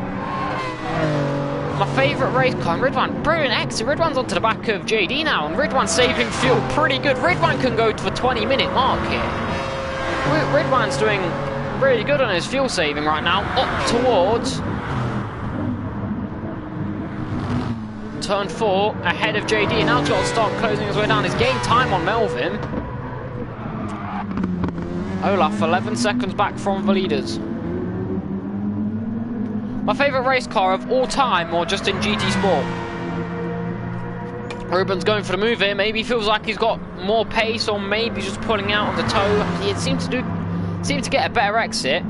My favourite race car, Ridwan, brilliant exit. Ridwan's onto the back of JD now, and Ridwan's saving fuel pretty good. Ridwan can go to the 20-minute mark here. Ridwan's doing really good on his fuel saving right now, up towards turn 4, ahead of JD, and now got to start closing his way down. He's gained time on Melvin. Olaf 11 seconds back from the leaders. My favourite race car of all time, or just in GT Sport? Ruben's going for the move here. Maybe he feels like he's got more pace, or maybe just pulling out on the toe. He seems to get a better exit.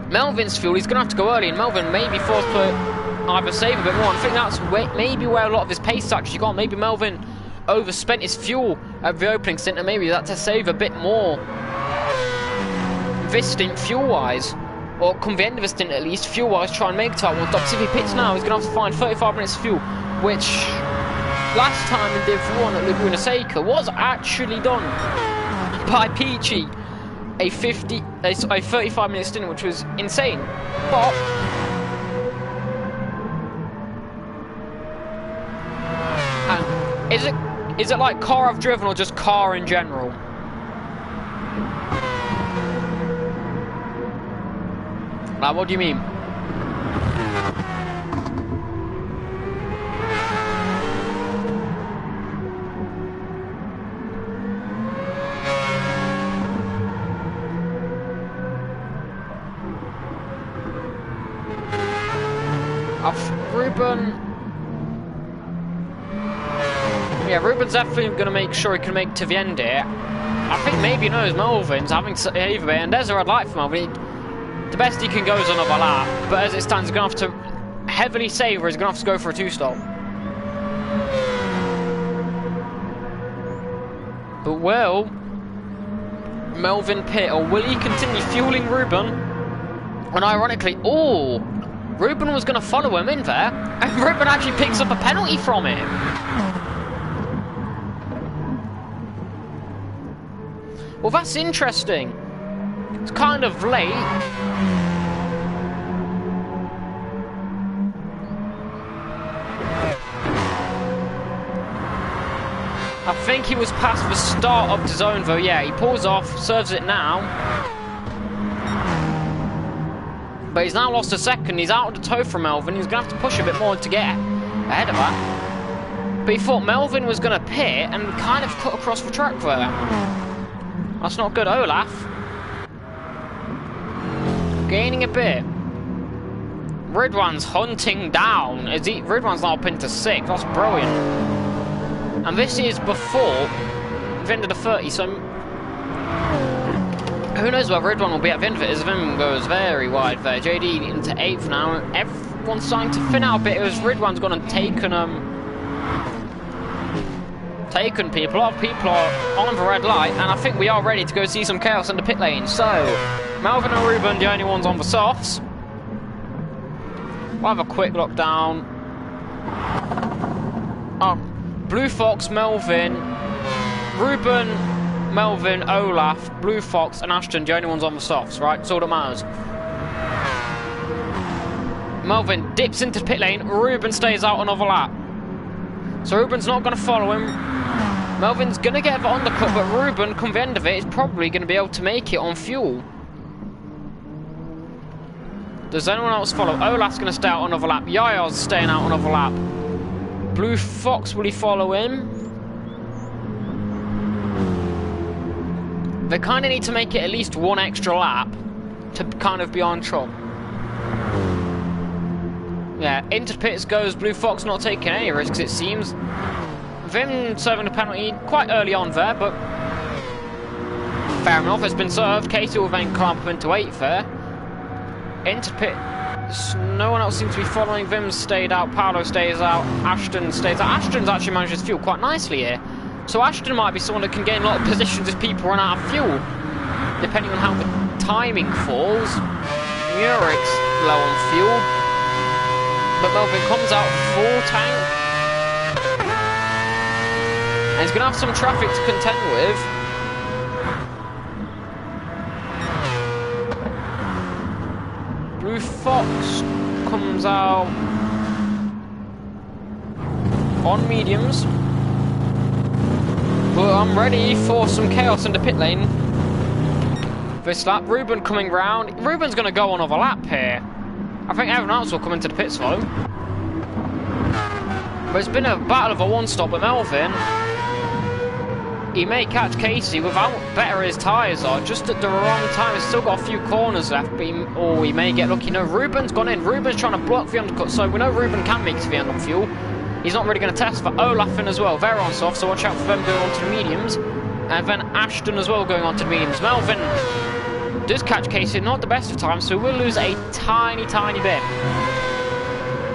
Melvin's fuel, he's going to have to go early, and Melvin may be forced to either save a bit more. I think that's maybe where a lot of his pace actually got. Maybe Melvin overspent his fuel at the opening stint, and maybe that's to save a bit more this stint fuel-wise. Or come the end of a stint at least, fuel-wise, try and make top one stop. If he pits now, he's going to have to find 35 minutes of fuel, which last time in Div 1 at Laguna Seca was actually done by Peachy. a 35-minute stint, which was insane. But and is it like car I've driven or just car in general? Like, what do you mean? Ruben's definitely going to make sure he can make to the end here. I think maybe he knows Melvin's having to either way, and there's a red light for Melvin. The best he can go is another lap, but as it stands, he's going to have to heavily savour. He's going to have to go for a 2-stop. But will Melvin pit, or will he continue fueling Ruben? And ironically, Ruben was going to follow him in there, and Ruben actually picks up a penalty from him. Well, that's interesting. It's kind of late. I think he was past the start of the zone, though. Yeah, he pulls off, serves it now. But he's now lost a second. He's out of the toe from Melvin. He's going to have to push a bit more to get ahead of that. But he thought Melvin was going to pit and kind of cut across the track there. That's not good. Olaf gaining a bit. Ridwan's hunting down. Ridwan's now up into 6th. That's brilliant. And this is before the end of the 30, so who knows where Ridwan will be at the end of it, as Vim goes very wide there. JD into 8th now. Everyone's starting to thin out a bit as Ridwan's gone and taken people. A lot of people are on the red light, and I think we are ready to go see some chaos in the pit lane. So, Melvin and Ruben, the only ones on the softs. We'll have a quick look down. Blue Fox, Melvin, Ruben, Melvin, Olaf, Blue Fox, and Ashton, the only ones on the softs, right? That's all that matters. Melvin dips into the pit lane. Ruben stays out another lap. So Ruben's not going to follow him. Melvin's going to get the undercut, but Ruben, come the end of it, is probably going to be able to make it on fuel. Does anyone else follow? Olaf's going to stay out another lap. Yaya's staying out another lap. Blue Fox, will he follow him? They kind of need to make it at least one extra lap to kind of be on top. Yeah, into the pits goes Blue Fox, not taking any risks, it seems. Vim serving a penalty quite early on there, but fair enough, it's been served. Casey will then climb up into 8th there. Into pit. No one else seems to be following. Vim stayed out, Paolo stays out, Ashton stays out. Ashton's actually managed to fuel quite nicely here. So Ashton might be someone that can gain a lot of positions if people run out of fuel, depending on how the timing falls. Muric's low on fuel, but Melvin comes out full tank. And he's going to have some traffic to contend with. Blue Fox comes out on mediums. But I'm ready for some chaos in the pit lane. This lap, Ruben coming round. Ruben's going to go on another lap here. I think everyone else will come into the pits though. But it's been a battle of a one-stop with Melvin. He may catch Casey without better his tyres are, just at the wrong time. He's still got a few corners left, but he may get lucky. No, Ruben's gone in. Ruben's trying to block the undercut, so we know Ruben can make it to the end on fuel. He's not really going to test for Olaf in as well. They're on soft, so watch out for them going on to the mediums. And then Ashton as well going on to the mediums. Melvin does catch Casey, not the best of times, so we'll lose a tiny, tiny bit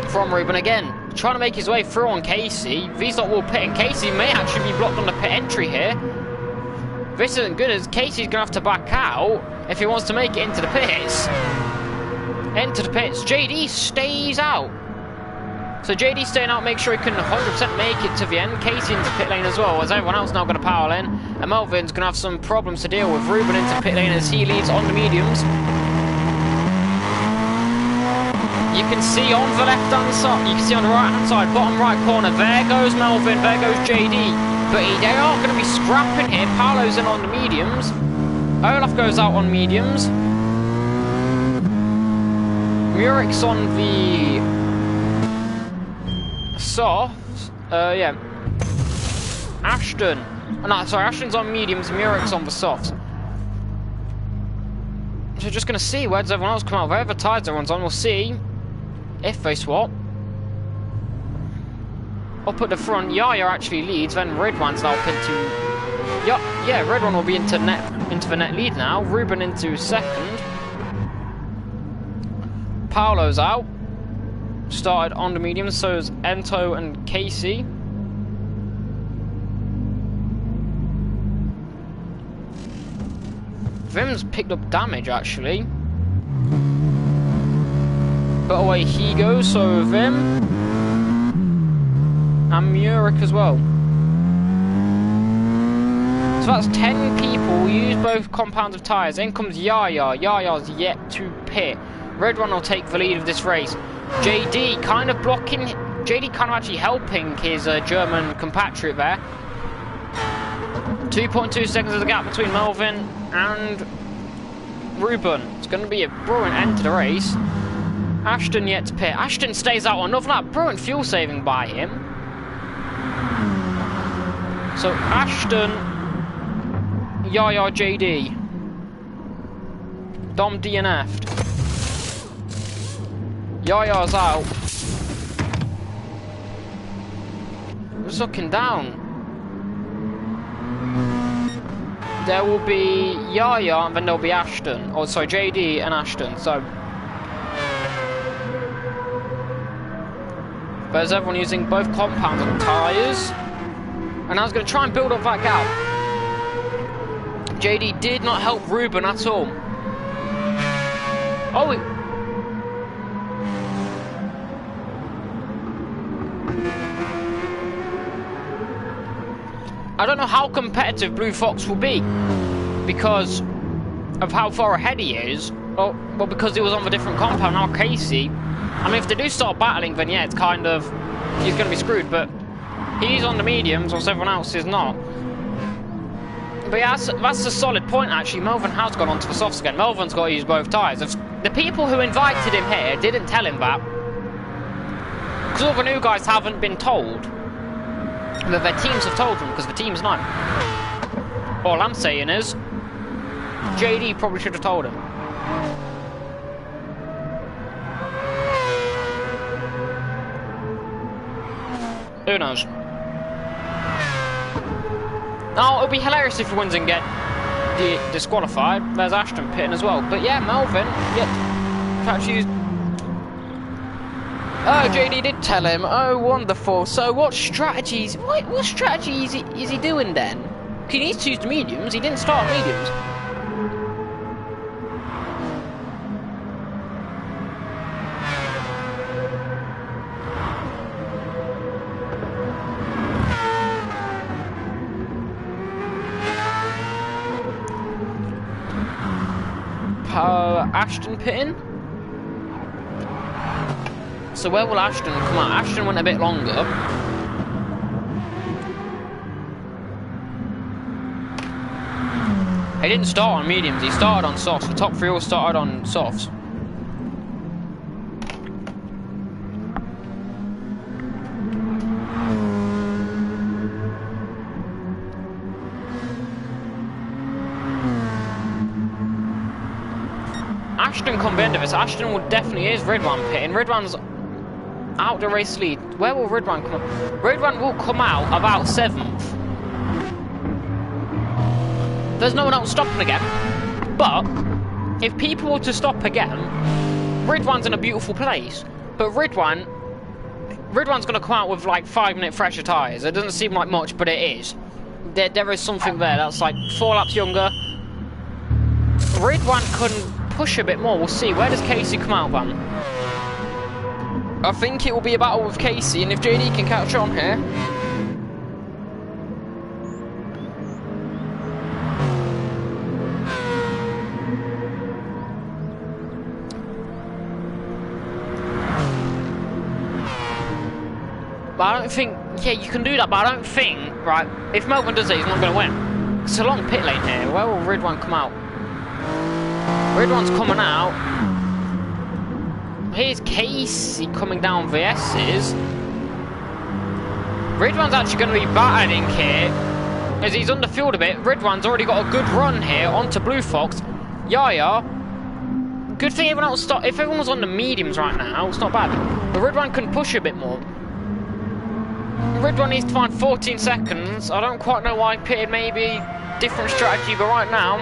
from Ruben again. Trying to make his way through on Casey. Vsdot will pit, and Casey may actually be blocked on the pit entry here. This isn't good, as Casey's going to have to back out if he wants to make it into the pits. Into the pits. JD stays out. So JD staying out, make sure he can 100% make it to the end. Casey into pit lane as well, as everyone else now going to power in. And Melvin's going to have some problems to deal with. Ruben into pit lane as he leads on the mediums. You can see on the left-hand side, you can see on the right-hand side, bottom right corner, there goes Melvin, there goes JD. But they are going to be scrapping here. Paolo's in on the mediums. Olaf goes out on mediums. Muric's on the softs. Yeah. Ashton. Oh, no, sorry, Ashton's on mediums, Muric's on the softs. So just going to see where does everyone else come out. Wherever tyres everyone's on, we'll see if they swap. Up at the front, Yaya actually leads, then Redwan's now up into... Yeah, Redwan will be into the net lead now. Ruben into second. Paolo's out. Started on the medium, so is Ento and Casey. Vim's picked up damage actually. But away he goes, so Vim. And Murik as well. So that's 10 people who use both compounds of tyres. In comes Yaya. Yaya's yet to pit. Red One will take the lead of this race. JD kind of blocking. JD kind of actually helping his German compatriot there. 2.2 seconds of the gap between Melvin and Ruben. It's going to be a brilliant end to the race. Ashton yet to pit. Ashton stays out on another lap. Brilliant fuel saving by him. So Ashton, Yaya, JD, Dom DNF'd. Yaya's out. Just looking down. There will be Yaya and then there'll be Ashton. Oh, sorry, JD and Ashton. So, there's everyone using both compounds on the tyres. And I was going to try and build up that gap. JD did not help Ruben at all. Oh, I don't know how competitive Blue Fox will be because of how far ahead he is. Well, because he was on the different compound. Now Casey, I mean, if they do start battling, then yeah, it's kind of, he's going to be screwed. But he's on the mediums, whilst everyone else is not. But yeah, that's a solid point, actually. Melvin has gone onto the softs again. Melvin's got to use both tyres. The people who invited him here didn't tell him that. Because all the new guys haven't been told. But their teams have told them, because the teams know. All I'm saying is, JD probably should have told him. Who knows? Now, it'll be hilarious if he wins and get disqualified. There's Ashton pitting as well. But yeah, Melvin, actually, oh, JD did tell him. Oh, wonderful. So what strategies, what strategy is he doing then? He needs to use the mediums. He didn't start mediums. Ashton pitting. So where will Ashton come out? Ashton went a bit longer. He didn't start on mediums, he started on softs. The top three all started on softs. Ashton come the end of this. Ashton will definitely is Redwan pitting. Redwan's out the race lead. Where will Redwan come out? Redwan will come out about 7th. There's no one else stopping again. But if people were to stop again, Redwan's in a beautiful place. But Redwan's going to come out with like 5-minute fresher tyres. It doesn't seem like much, but it is. There is something there that's like 4 laps younger. Redwan couldn't push a bit more. We'll see. Where does Casey come out then? I think it will be a battle with Casey, and if JD can catch on here. But I don't think, yeah, you can do that, but I don't think, right, if Melvin does it, he's not going to win. It's a long pit lane here. Where will Ridwan come out? Ridwan's coming out. Here's Casey coming down VS's. Ridwan's actually going to be battling here as he's underfueled a bit. Ridwan's already got a good run here onto Blue Fox. Yaya. Good thing everyone else stop. If everyone was on the mediums right now, it's not bad. But Ridwan can push a bit more. Ridwan needs to find 14 seconds. I don't quite know why he pitted, maybe different strategy, but right now.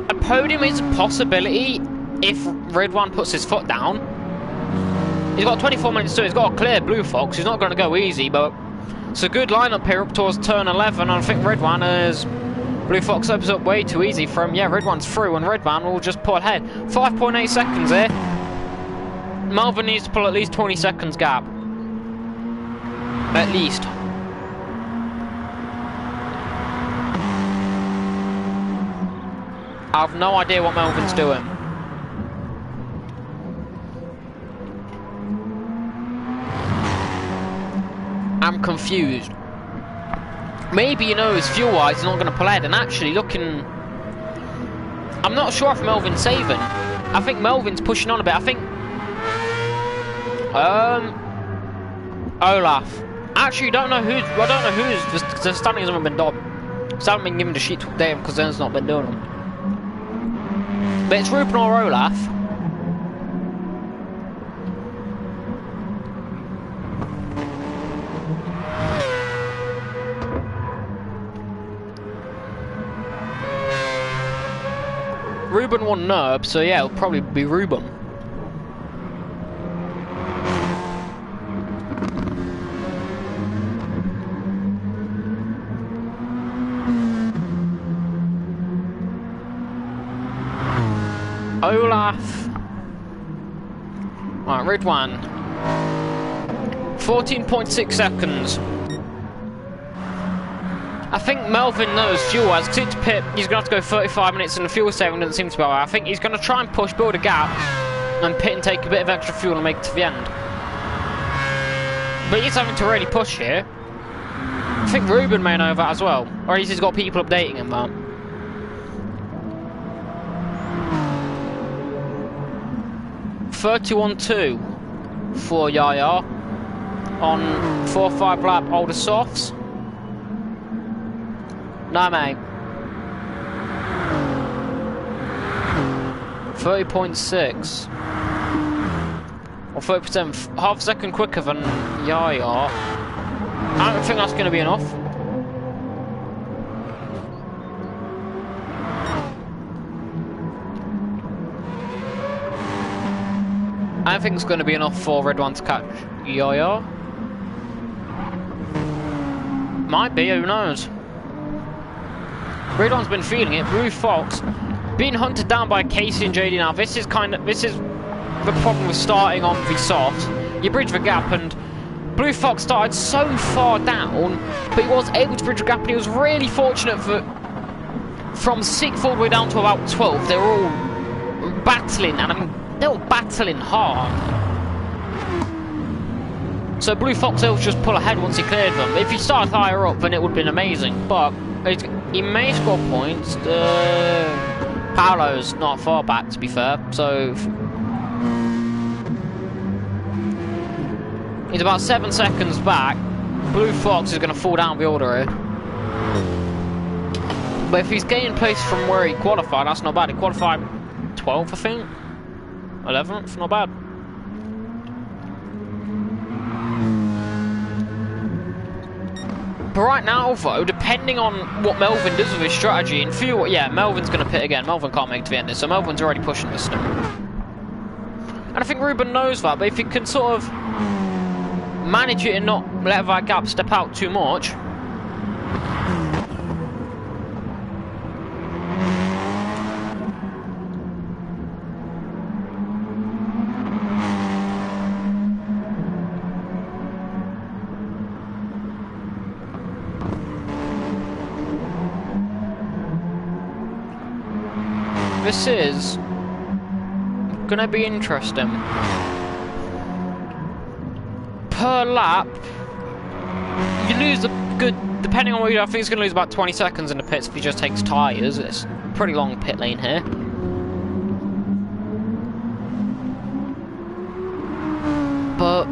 A podium is a possibility if Ridwan puts his foot down. He's got 24 minutes to do it. He's got a clear Blue Fox. He's not going to go easy, but it's a good lineup here up towards turn 11. And I think Ridwan is... Blue Fox opens up way too easy for him. Yeah, Ridwan's through, and Ridwan will just pull ahead. 5.8 seconds here. Melvin needs to pull at least 20 seconds gap. At least. I have no idea what Melvin's doing. I'm confused. Maybe, you know, his fuel-wise, he's not going to pull ahead. And actually, looking... I'm not sure if Melvin's saving. I think Melvin's pushing on a bit. I think... Olaf. Actually, I don't know who's... The standings haven't been done. So I haven't been given the sheet to them because Zen's not been doing them. But it's Ruben or Olaf. Ruben won Nerb, so yeah, it'll probably be Ruben. Olaf. Alright, Ridwan. 14.6 seconds. I think Melvin knows fuel-wise, because it's pit, he's going to have to go 35 minutes and the fuel saving doesn't seem to be alright. I think he's going to try and push, build a gap, and pit and take a bit of extra fuel and make it to the end. But he's having to really push here. I think Ruben may know that as well, or he's got people updating him that. .31.2 for Yaya on 4-5 lap older softs. No, mate. 30.6. Or 30%, half a second quicker than Yaya. I don't think that's going to be enough. I don't think it's going to be enough for Ridwan to catch Yaya. Might be, who knows? Ridwan's been feeling it. Blue Fox being hunted down by Casey and JD now. This is the problem with starting on the softs. You bridge the gap, and Blue Fox started so far down, but he was able to bridge the gap, and he was really fortunate for from 6th all the way down to about 12th. They were all battling, and I mean they were battling hard. So Blue Fox will just pull ahead once he cleared them. If he started higher up, then it would have been amazing, but he may score points. Paolo's not far back, to be fair, so he's about 7 seconds back. Blue Fox is going to fall down the order here. But if he's gaining place from where he qualified, that's not bad. He qualified 12th, I think. 11th, not bad. But right now, though, depending on what Melvin does with his strategy, and fuel, yeah, Melvin's going to pit again. Melvin can't make it to the end, so Melvin's already pushing this now. And I think Ruben knows that, but if he can sort of manage it and not let that gap step out too much, This is gonna be interesting. Per lap, you lose a good, depending on what you do, I think he's gonna lose about 20 seconds in the pits if he just takes tyres. It's a pretty long pit lane here. But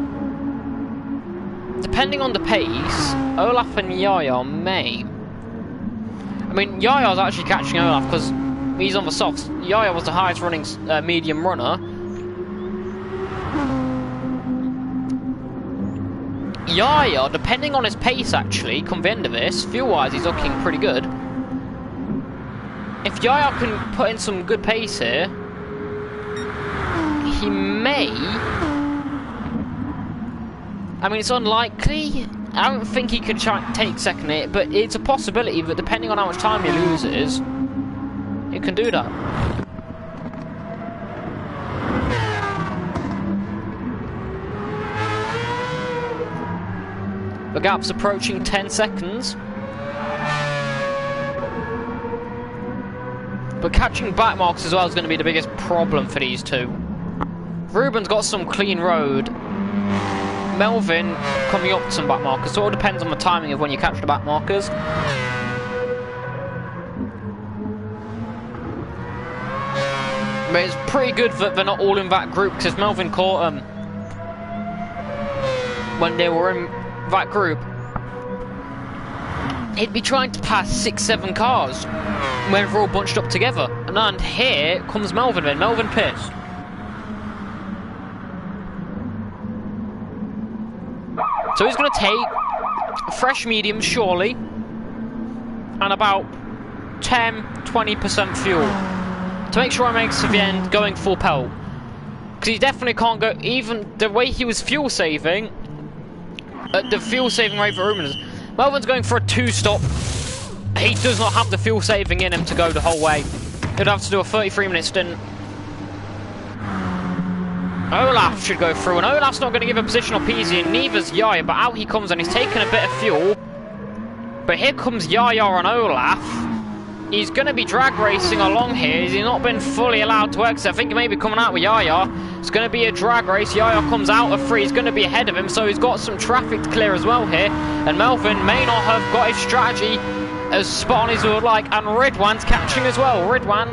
depending on the pace, Olaf and Yaya may. I mean, Yaya's actually catching Olaf because he's on the softs. Yaya was the highest running medium runner. Yaya, depending on his pace actually, come the end of this, fuel-wise he's looking pretty good. If Yaya can put in some good pace here, he may... I mean, it's unlikely. I don't think he could try and take second here, but it's a possibility that depending on how much time he loses, he can do that. The gap's approaching 10 seconds. But catching back marks as well is going to be the biggest problem for these two. Ruben's got some clean road. Melvin coming up to some back markers, so it all depends on the timing of when you catch the back markers. But it's pretty good that they're not all in that group, because if Melvin caught them when they were in that group, he'd be trying to pass 6-7 cars when they're all bunched up together. And here comes Melvin in. Melvin pits. So he's going to take fresh mediums, surely, and about 10-20% fuel to make sure he makes to the end going full pelt. Because he definitely can't go, even the way he was fuel saving, at the fuel saving rate for Ruben is, Melvin's going for a 2-stop. He does not have the fuel saving in him to go the whole way. He'd have to do a 33-minute stint. Olaf should go through, and Olaf's not going to give a positional peasy, and neither's Yaya, but out he comes, and he's taking a bit of fuel. But here comes Yaya and Olaf. He's going to be drag racing along here. He's not been fully allowed to exit. I think he may be coming out with Yaya. It's going to be a drag race. Yaya comes out of 3. He's going to be ahead of him, so he's got some traffic to clear as well here. And Melvin may not have got his strategy as spot on as he would like, and Ridwan's catching as well. Ridwan,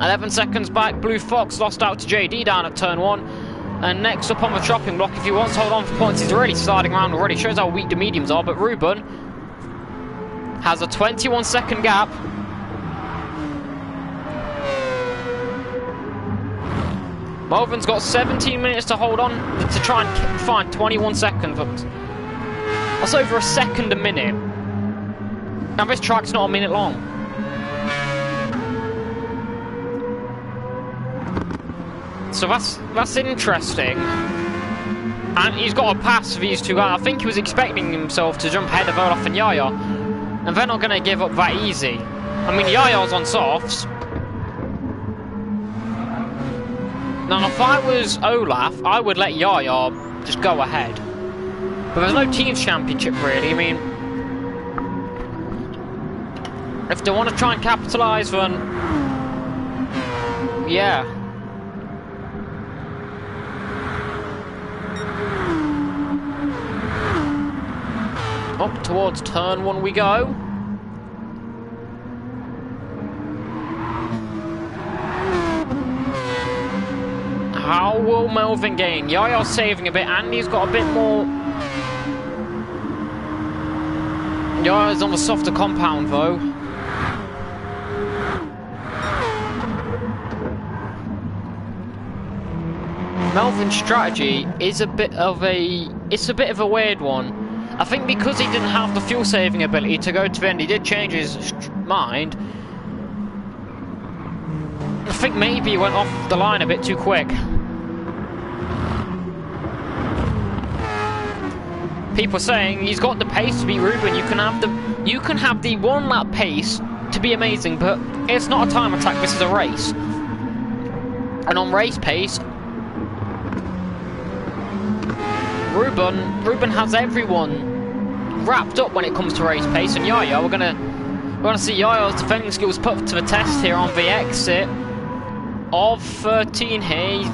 11 seconds back. Blue Fox lost out to JD down at turn 1. And next up on the chopping block, if he wants to hold on for points, he's already sliding around already. Shows how weak the mediums are, but Ruben has a 21-second gap. Melvin's got 17 minutes to hold on to try and find 21 seconds. That's over a second a minute. Now this track's not a minute long. So that's interesting. And he's got a pass for these two guys. I think he was expecting himself to jump ahead of Olaf and Yaya. And they're not going to give up that easy. I mean, Yaya's on softs. Now, if I was Olaf, I would let Yaya just go ahead. But there's no team's championship, really. I mean, if they want to try and capitalise, then yeah. Up towards turn 1 we go. How will Melvin gain? Yaya's saving a bit, and he's got a bit more. Yaya's on the softer compound though. Melvin's strategy is a bit of a weird one. I think because he didn't have the fuel saving ability to go to the end, he did change his mind. I think maybe he went off the line a bit too quick. People are saying he's got the pace to beat Ruben. You can have the 1 lap pace to be amazing, but it's not a time attack. This is a race, and on race pace, Ruben has everyone wrapped up when it comes to race pace, and Yaya, we're gonna want to see Yaya's defending skills put to the test here on the exit of 13 here. He's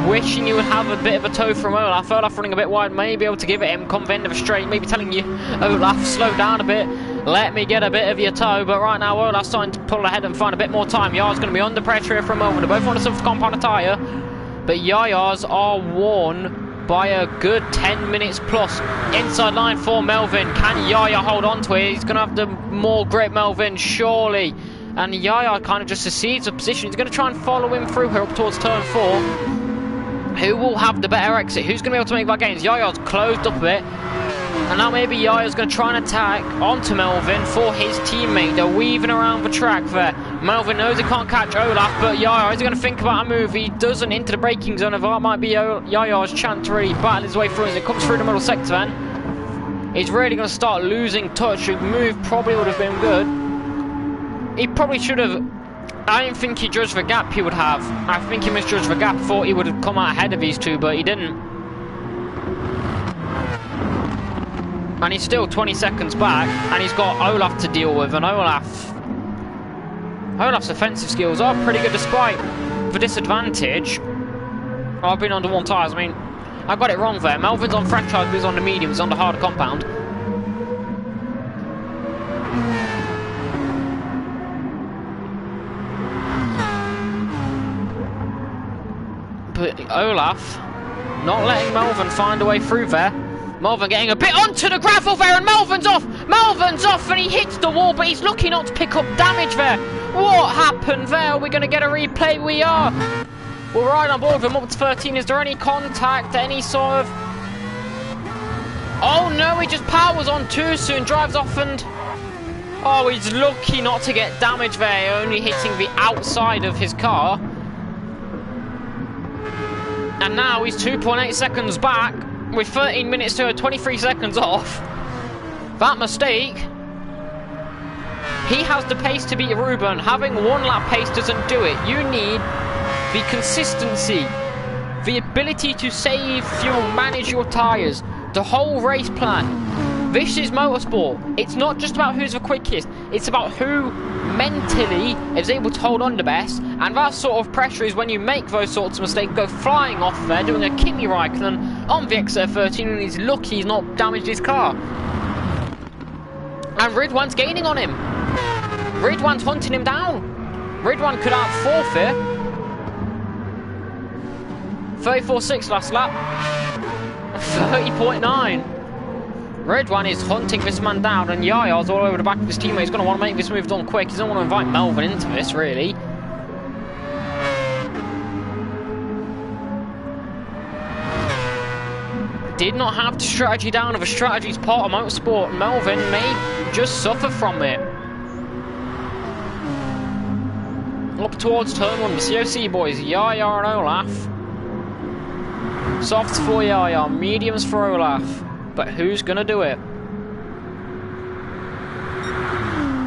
wishing you would have a bit of a toe from Olaf. Olaf running a bit wide, may be able to give it him, come the end of a straight, maybe telling you, Olaf, slow down a bit, let me get a bit of your toe. But right now, Olaf's starting to pull ahead and find a bit more time. Yaya's going to be under pressure here for a moment. They both want to compound a tyre, but Yaya's are won by a good 10 minutes plus. Inside line for Melvin. Can Yaya hold on to it? He's going to have the more grip, Melvin, surely. And Yaya kind of just cedes the position. He's going to try and follow him through here up towards turn 4. Who will have the better exit? Who's going to be able to make that gains? Yaya's closed up a bit. And now maybe Yaya's going to try and attack onto Melvin for his teammate. They're weaving around the track there. Melvin knows he can't catch Olaf, but Yaya is going to think about a move. He doesn't into the braking zone. That might be Yaya's chance to really battle his way through as it comes through the middle sector then. He's really going to start losing touch. A move probably would have been good. He probably should have... I don't think he judged the gap he would have. I think he misjudged the gap. Thought he would have come out ahead of these two, but he didn't. And he's still 20 seconds back, and he's got Olaf to deal with, and Olaf's offensive skills are pretty good despite the disadvantage. I've been under one tyres. I mean, I got it wrong there. Melvin's on franchise, but he's on the mediums, on the hard compound. But Olaf not letting Melvin find a way through there. Melvin getting a bit onto the gravel there, and Melvin's off! Melvin's off, and he hits the wall, but he's lucky not to pick up damage there. What happened there? Are we going to get a replay? We are. We're right on board with him up to 13. Is there any contact? Any sort of... Oh no, he just powers on too soon, drives off and... Oh, he's lucky not to get damage there, only hitting the outside of his car. And now he's 2.8 seconds back. With 13 minutes to 23 seconds off. That mistake. He has the pace to beat Ruben. Having one lap pace doesn't do it. You need the consistency, the ability to save fuel, manage your tyres, the whole race plan. This is motorsport. It's not just about who's the quickest. It's about who mentally is able to hold on the best, and that sort of pressure is when you make those sorts of mistakes, go flying off there, doing a Kimi Raikkonen on the XR13, and he's lucky he's not damaged his car. And Ridwan's gaining on him. Ridwan's hunting him down. Ridwan could out forfeit. 34.6 last lap. 30.9. Ridwan is hunting this man down, and Yaya's all over the back of his teammate. He's going to want to make this move done quick. He doesn't want to invite Melvin into this, really. Did not have the strategy down. If a strategy is part of motorsport, Melvin may just suffer from it. Up towards turn 1, the COC boys, Yaya and Olaf. Softs for Yaya, mediums for Olaf. But who's going to do it?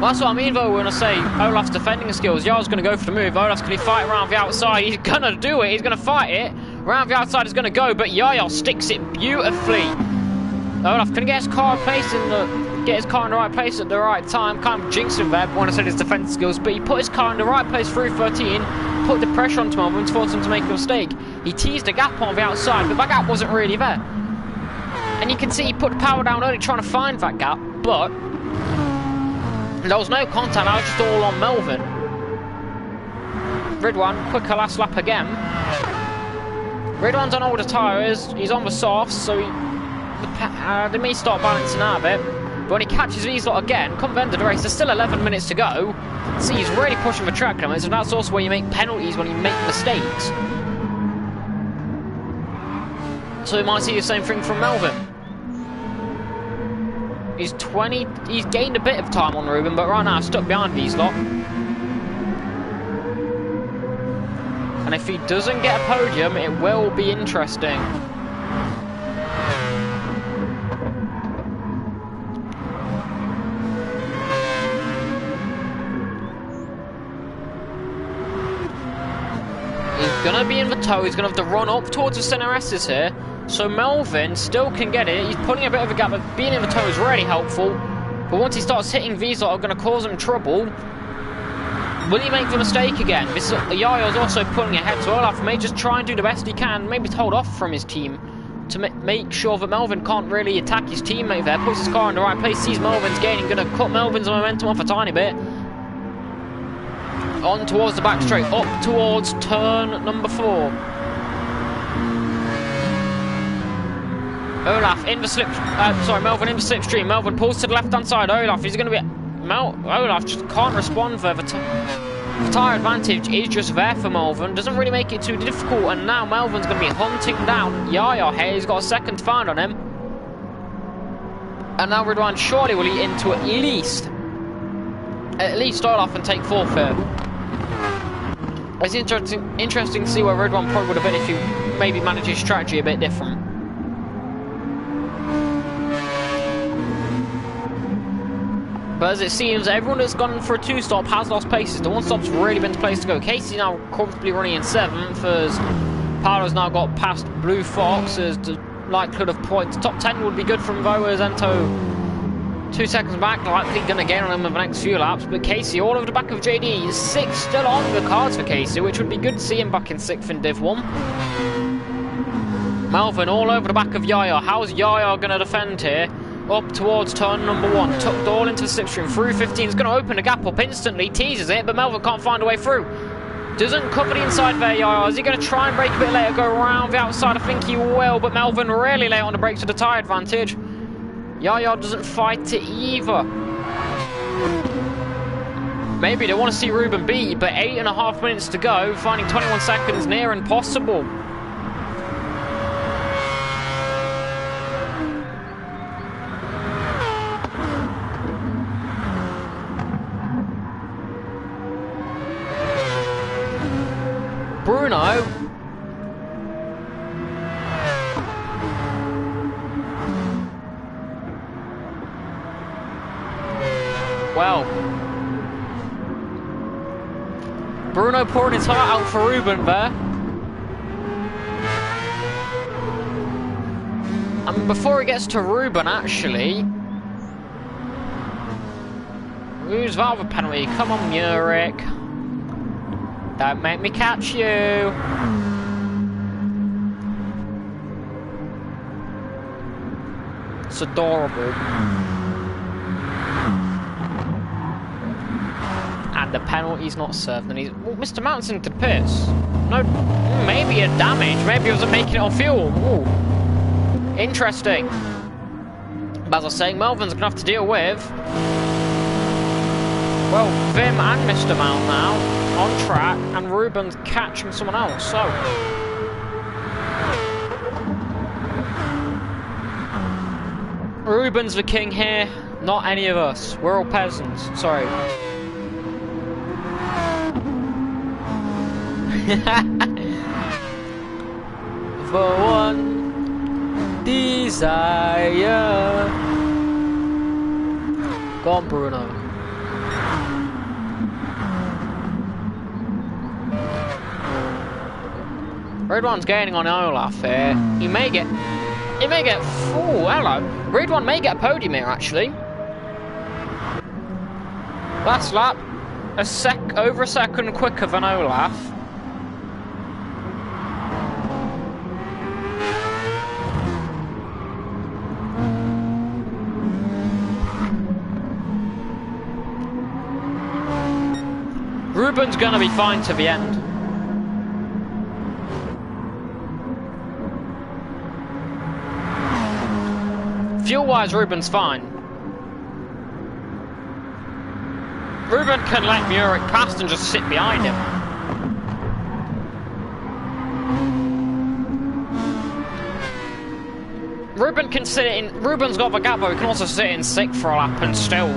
Well, that's what I mean, though, when I say Olaf's defending skills. Yaya's going to go for the move. Olaf's going to fight around the outside. He's going to do it. He's going to fight it. Around the outside is going to go, but Yaya sticks it beautifully. Olaf can get his car in place and get his car in the right place at the right time. Kind of jinxed him there when I said his defense skills, but he put his car in the right place through 13, put the pressure onto Melvin to force him to make a mistake. He teased a gap on the outside, but that gap wasn't really there. And you can see he put the power down early trying to find that gap, but there was no contact. I was just all on Melvin. Ridwan, quicker last lap again. Ridwan's on older tyres, he's on the softs, so they may start balancing out a bit. But when he catches these lot again, come the end of the race, there's still 11 minutes to go. See, he's really pushing the track limits, and that's also where you make penalties when you make mistakes. So we might see the same thing from Melvin. He's gained a bit of time on Ruben, but right now stuck behind these lot. And if he doesn't get a podium, it will be interesting. He's going to be in the toe, he's going to have to run up towards the center S's here. So Melvin still can get it. He's putting a bit of a gap, but being in the toe is really helpful. But once he starts hitting these that are going to cause him trouble, will he make the mistake again? Yaya's also pulling ahead, so Olaf may just try and do the best he can, maybe to hold off from his team, to make sure that Melvin can't really attack his teammate there. Puts his car in the right place, sees Melvin's gaining, going to cut Melvin's momentum off a tiny bit. On towards the back straight, up towards turn number 4. Olaf in the Melvin in the slipstream. Melvin pulls to the left-hand side. Olaf is going to be... Olaf just can't respond there. The tyre advantage is just there for Melvin. Doesn't really make it too difficult. And now Melvin's going to be hunting down Yaya here. He's got a second find on him. And now Ridwan surely will eat into at least Olaf and take 4th here. It's interesting to see where Ridwan probably would have been if he maybe managed his strategy a bit different. But as it seems, everyone that's gone for a 2-stop has lost places. The 1-stop's really been the place to go. Casey now comfortably running in 7th as Paolo's now got past Blue Fox as the likelihood of points. Top 10 would be good from though as Ento 2 seconds back, likely going to gain on him in the next few laps. But Casey all over the back of JD. 6 still on the cards for Casey, which would be good to see him back in 6th in Div 1. Melvin all over the back of Yaya. How's Yaya going to defend here? Up towards turn number 1, tucked all into the slipstream, through 15, is going to open the gap up instantly, teases it, but Melvin can't find a way through. Doesn't cover the inside there, Yaya. Is he going to try and brake a bit later, go around the outside? I think he will, but Melvin really late on the brakes with the tyre advantage. Yaya doesn't fight it either. Maybe they want to see Ruben beat, but 8.5 minutes to go, finding 21 seconds near impossible. Bruno. Well. Bruno pouring his heart out for Ruben there. And before he gets to Ruben, actually. Who's that other penalty? Come on, Murik. Don't make me catch you. It's adorable. And the penalty's not served. And he's... Well, Mr. Mountain's into the pits. No, maybe a damage. Maybe he wasn't making it on fuel. Ooh. Interesting. But as I was saying, Melvin's going to have to deal with... Well, Vim and Mr. Mount now. On track, and Ruben's catching someone else, so... Ruben's the king here, not any of us. We're all peasants, sorry. For one desire. Go on, Bruno. Ridwan's gaining on Olaf here. He may get... Oh, hello. Ridwan may get a podium here, actually. Last lap. Over a second quicker than Olaf. Ruben's gonna be fine to the end. Fuel-wise, Ruben's fine. Ruben can let Murik past and just sit behind him. Ruben can sit in... Ruben's got the gap, but he can also sit in 6th for a lap and still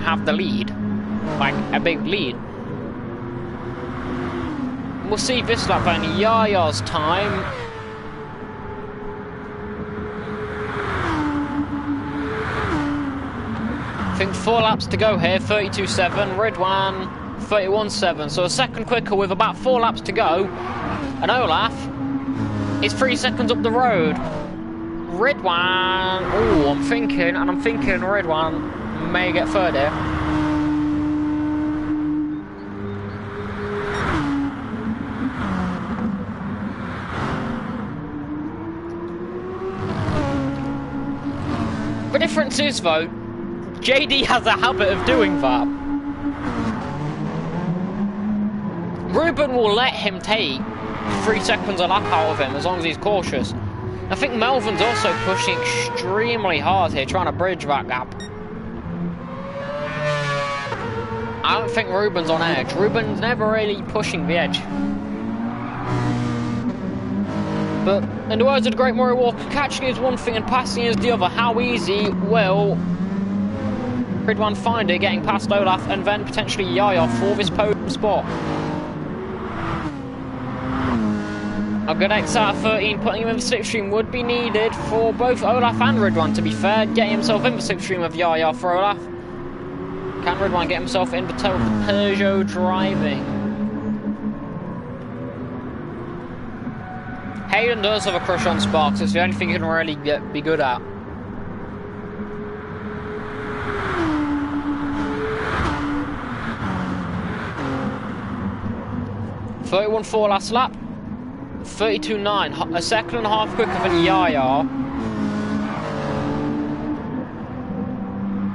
have the lead. Like, a big lead. We'll see this lap then. Yaya's time. I think 4 laps to go here, 32.7, Ridwan 31.7, so a second quicker with about 4 laps to go. And Olaf is 3 seconds up the road. Ridwan, oh, I'm thinking Ridwan may get third here. The difference is, though, JD has a habit of doing that. Ruben will let him take 3 seconds a lap out of him as long as he's cautious. I think Melvin's also pushing extremely hard here, trying to bridge that gap. I don't think Ruben's on edge. Ruben's never really pushing the edge. But in the words of the great Murray Walker, catching is one thing and passing is the other. How easy will Ridwan find it, getting past Olaf and then potentially Yaya for this podium spot? A good X out of 13, putting him in the slipstream would be needed for both Olaf and Ridwan, to be fair. Getting himself in the slipstream of Yaya for Olaf. Can Ridwan get himself in the tail of the Peugeot driving? Hayden does have a crush on Sparks. It's the only thing he can really be good at. .31.4 last lap. 32.9, a second and a half quicker than Yaya.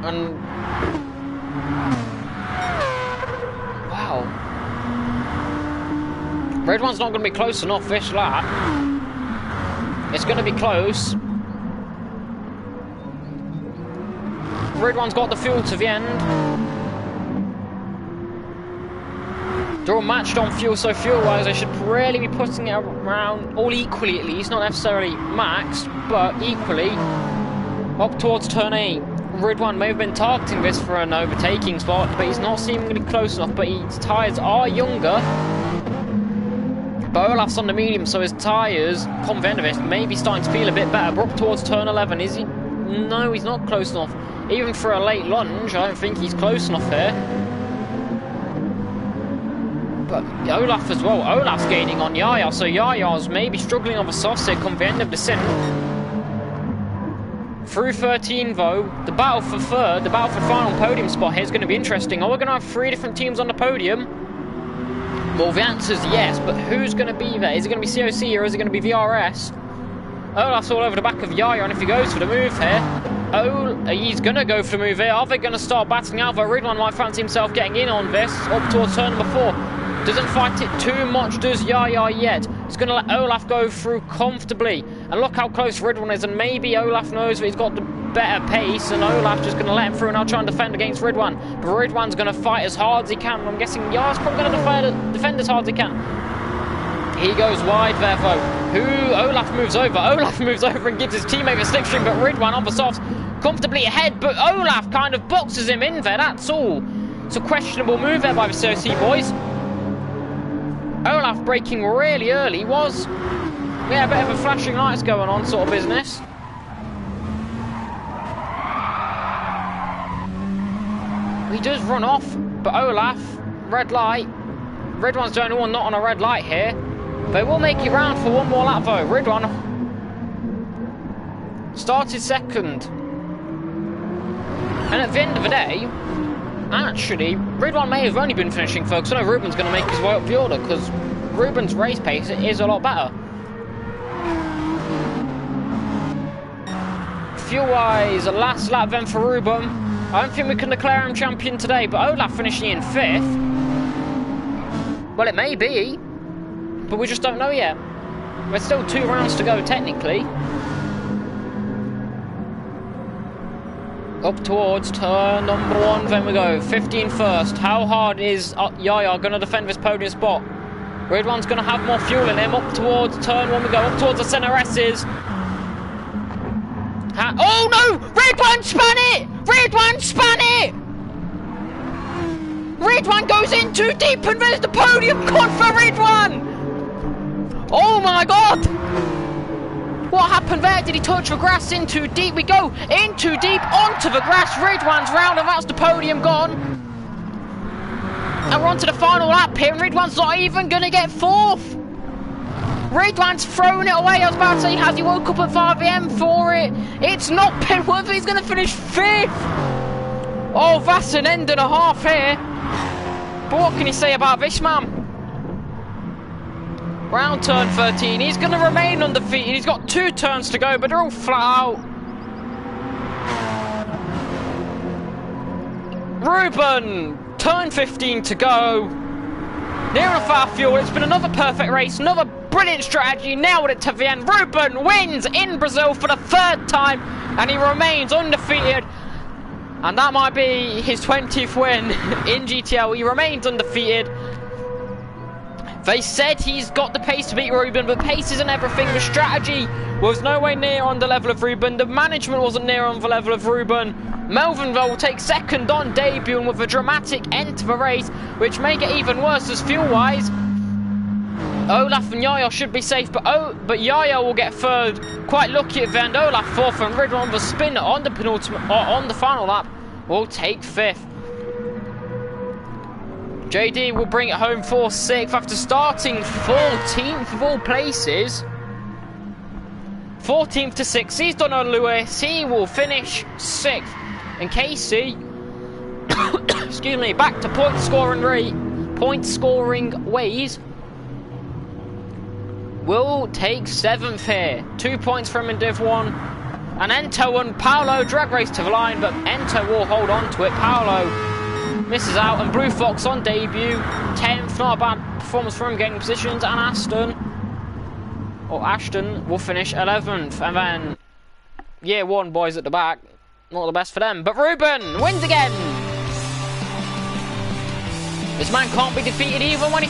And wow, Ridwan's not going to be close enough this lap. It's going to be close. Ridwan's got the fuel to the end. They're all matched on fuel, so fuel-wise I should really be putting it around all equally at least, not necessarily maxed, but equally up towards turn 8. Ridwan may have been targeting this for an overtaking spot, but he's not seemingly close enough, but his tyres are younger. But Olaf's on the medium, so his tyres, come the end of it, may be starting to feel a bit better. But up towards turn 11, is he? No, he's not close enough. Even for a late lunge, I don't think he's close enough here. But Olaf as well. Olaf's gaining on Yaya, so Yaya's maybe struggling on the softs here come the end of the sim. Through 13 though, the battle for third, the battle for final podium spot here is going to be interesting. Are we going to have 3 different teams on the podium? Well, the answer is yes, but who's going to be there? Is it going to be COC or is it going to be VRS? Olaf's all over the back of Yaya, and if he goes for the move here, he's going to go for the move here. Are they going to start battling out? Though Ridwan might fancy himself getting in on this, up towards turn number 4. Doesn't fight it too much, does Yaya yet. He's going to let Olaf go through comfortably. And look how close Ridwan is, and maybe Olaf knows that he's got the better pace, and Olaf's just going to let him through and I'll try and defend against Ridwan. But Ridwan's going to fight as hard as he can. I'm guessing Yaya's probably going to defend as hard as he can. He goes wide there though. Olaf moves over. Olaf moves over and gives his teammate a slipstream, but Ridwan on the softs comfortably ahead. But Olaf kind of boxes him in there, that's all. It's a questionable move there by the COC boys. Olaf braking really early was, yeah, a bit of a flashing lights going on sort of business. He does run off, but Olaf, red light. Ridwan's the only one not on a red light here. They will make it round for one more lap though. Ridwan started second. And at the end of the day, actually, Ridwan may have only been finishing third, because I know Ruben's going to make his way up the order, because Ruben's race pace is a lot better. Fuel-wise, last lap then for Ruben. I don't think we can declare him champion today, but Olaf finishing in 5th. Well, it may be, but we just don't know yet. There's still 2 rounds to go, technically. Up towards turn number 1, then we go. 15 first. How hard is Yaya going to defend this podium spot? Ridwan's going to have more fuel in him. Up towards turn 1 we go. Up towards the centre S's. Oh no! Ridwan spun it! Ridwan spun it! Ridwan goes in too deep and there's the podium gone for Ridwan! Oh my god! What happened there? Did he touch the grass in too deep? We go in too deep onto the grass. Ridwan's round and that's the podium gone. And we're on to the final lap here and Ridwan's not even going to get 4th. Ridwan's thrown it away. I was about to say, has he woke up at 5 AM for it? It's not been worth it. He's going to finish 5th. Oh, that's an end and a half here. But what can you say about this man? Round turn 13. He's going to remain undefeated. He's got 2 turns to go, but they're all flat out. Ruben, turn 15 to go. Near enough our fuel. It's been another perfect race, another brilliant strategy. Nailed it to the end. Ruben wins in Brazil for the 3rd time, and he remains undefeated. And that might be his 20th win in GTL. He remains undefeated. They said he's got the pace to beat Ruben, but pace isn't everything. The strategy was nowhere near on the level of Ruben. The management wasn't near on the level of Ruben. Melvin will take 2nd on debut, and with a dramatic end to the race, which may get even worse as fuel-wise. Olaf and Yaya should be safe, but Yaya will get 3rd. Quite lucky at the end. Olaf 4th, and Ridwan on the spin on the penultimate, or on the final lap, will take 5th. JD will bring it home for 6th after starting 14th of all places. 14th to 6th. He's done on Lewis. He will finish 6th. And Casey, excuse me, back to point scoring ways. Will take 7th here. 2 points from in Div 1. And Ento and Paolo drag race to the line, but Ento will hold on to it. Paolo misses out, and Blue Fox on debut 10th. Not a bad performance from him, getting positions. And Ashton will finish 11th. And then year 1 boys at the back, not the best for them. But Ruben wins again. This man can't be defeated even when he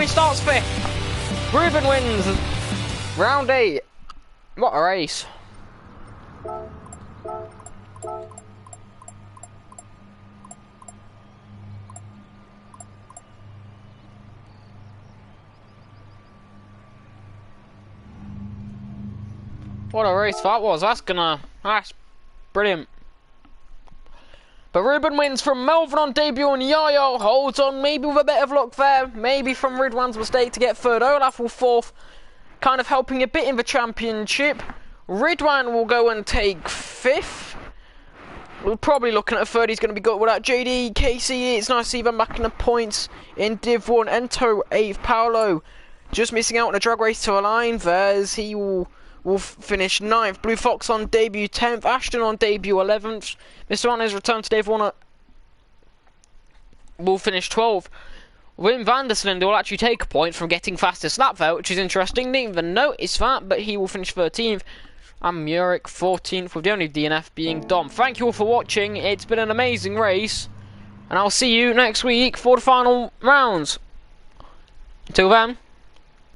starts 5th. Ruben wins round 8. What a race. What a race that was. That's brilliant. But Ruben wins from Melvin on debut, and Yaya holds on, maybe with a bit of luck there, maybe from Ridwan's mistake to get 3rd. Olaf will 4th, kind of helping a bit in the championship. Ridwan will go and take 5th. We're probably looking at a 3rd. He's going to be good with that. JD, Casey, it's nice to see them back in the points in Div 1. Ento 8th. Paolo just missing out on a drag race to a line. He will finish 9th. Blue Fox on debut 10th. Ashton on debut 11th. Mr. On his return to Div 1 will finish 12th. Wim van der Slinde will actually take a point from getting fastest lap there, which is interesting. Didn't even notice that, but he will finish 13th. And Murik 14th, with the only DNF being Dom. Thank you all for watching. It's been an amazing race, and I'll see you next week for the final rounds. Until then.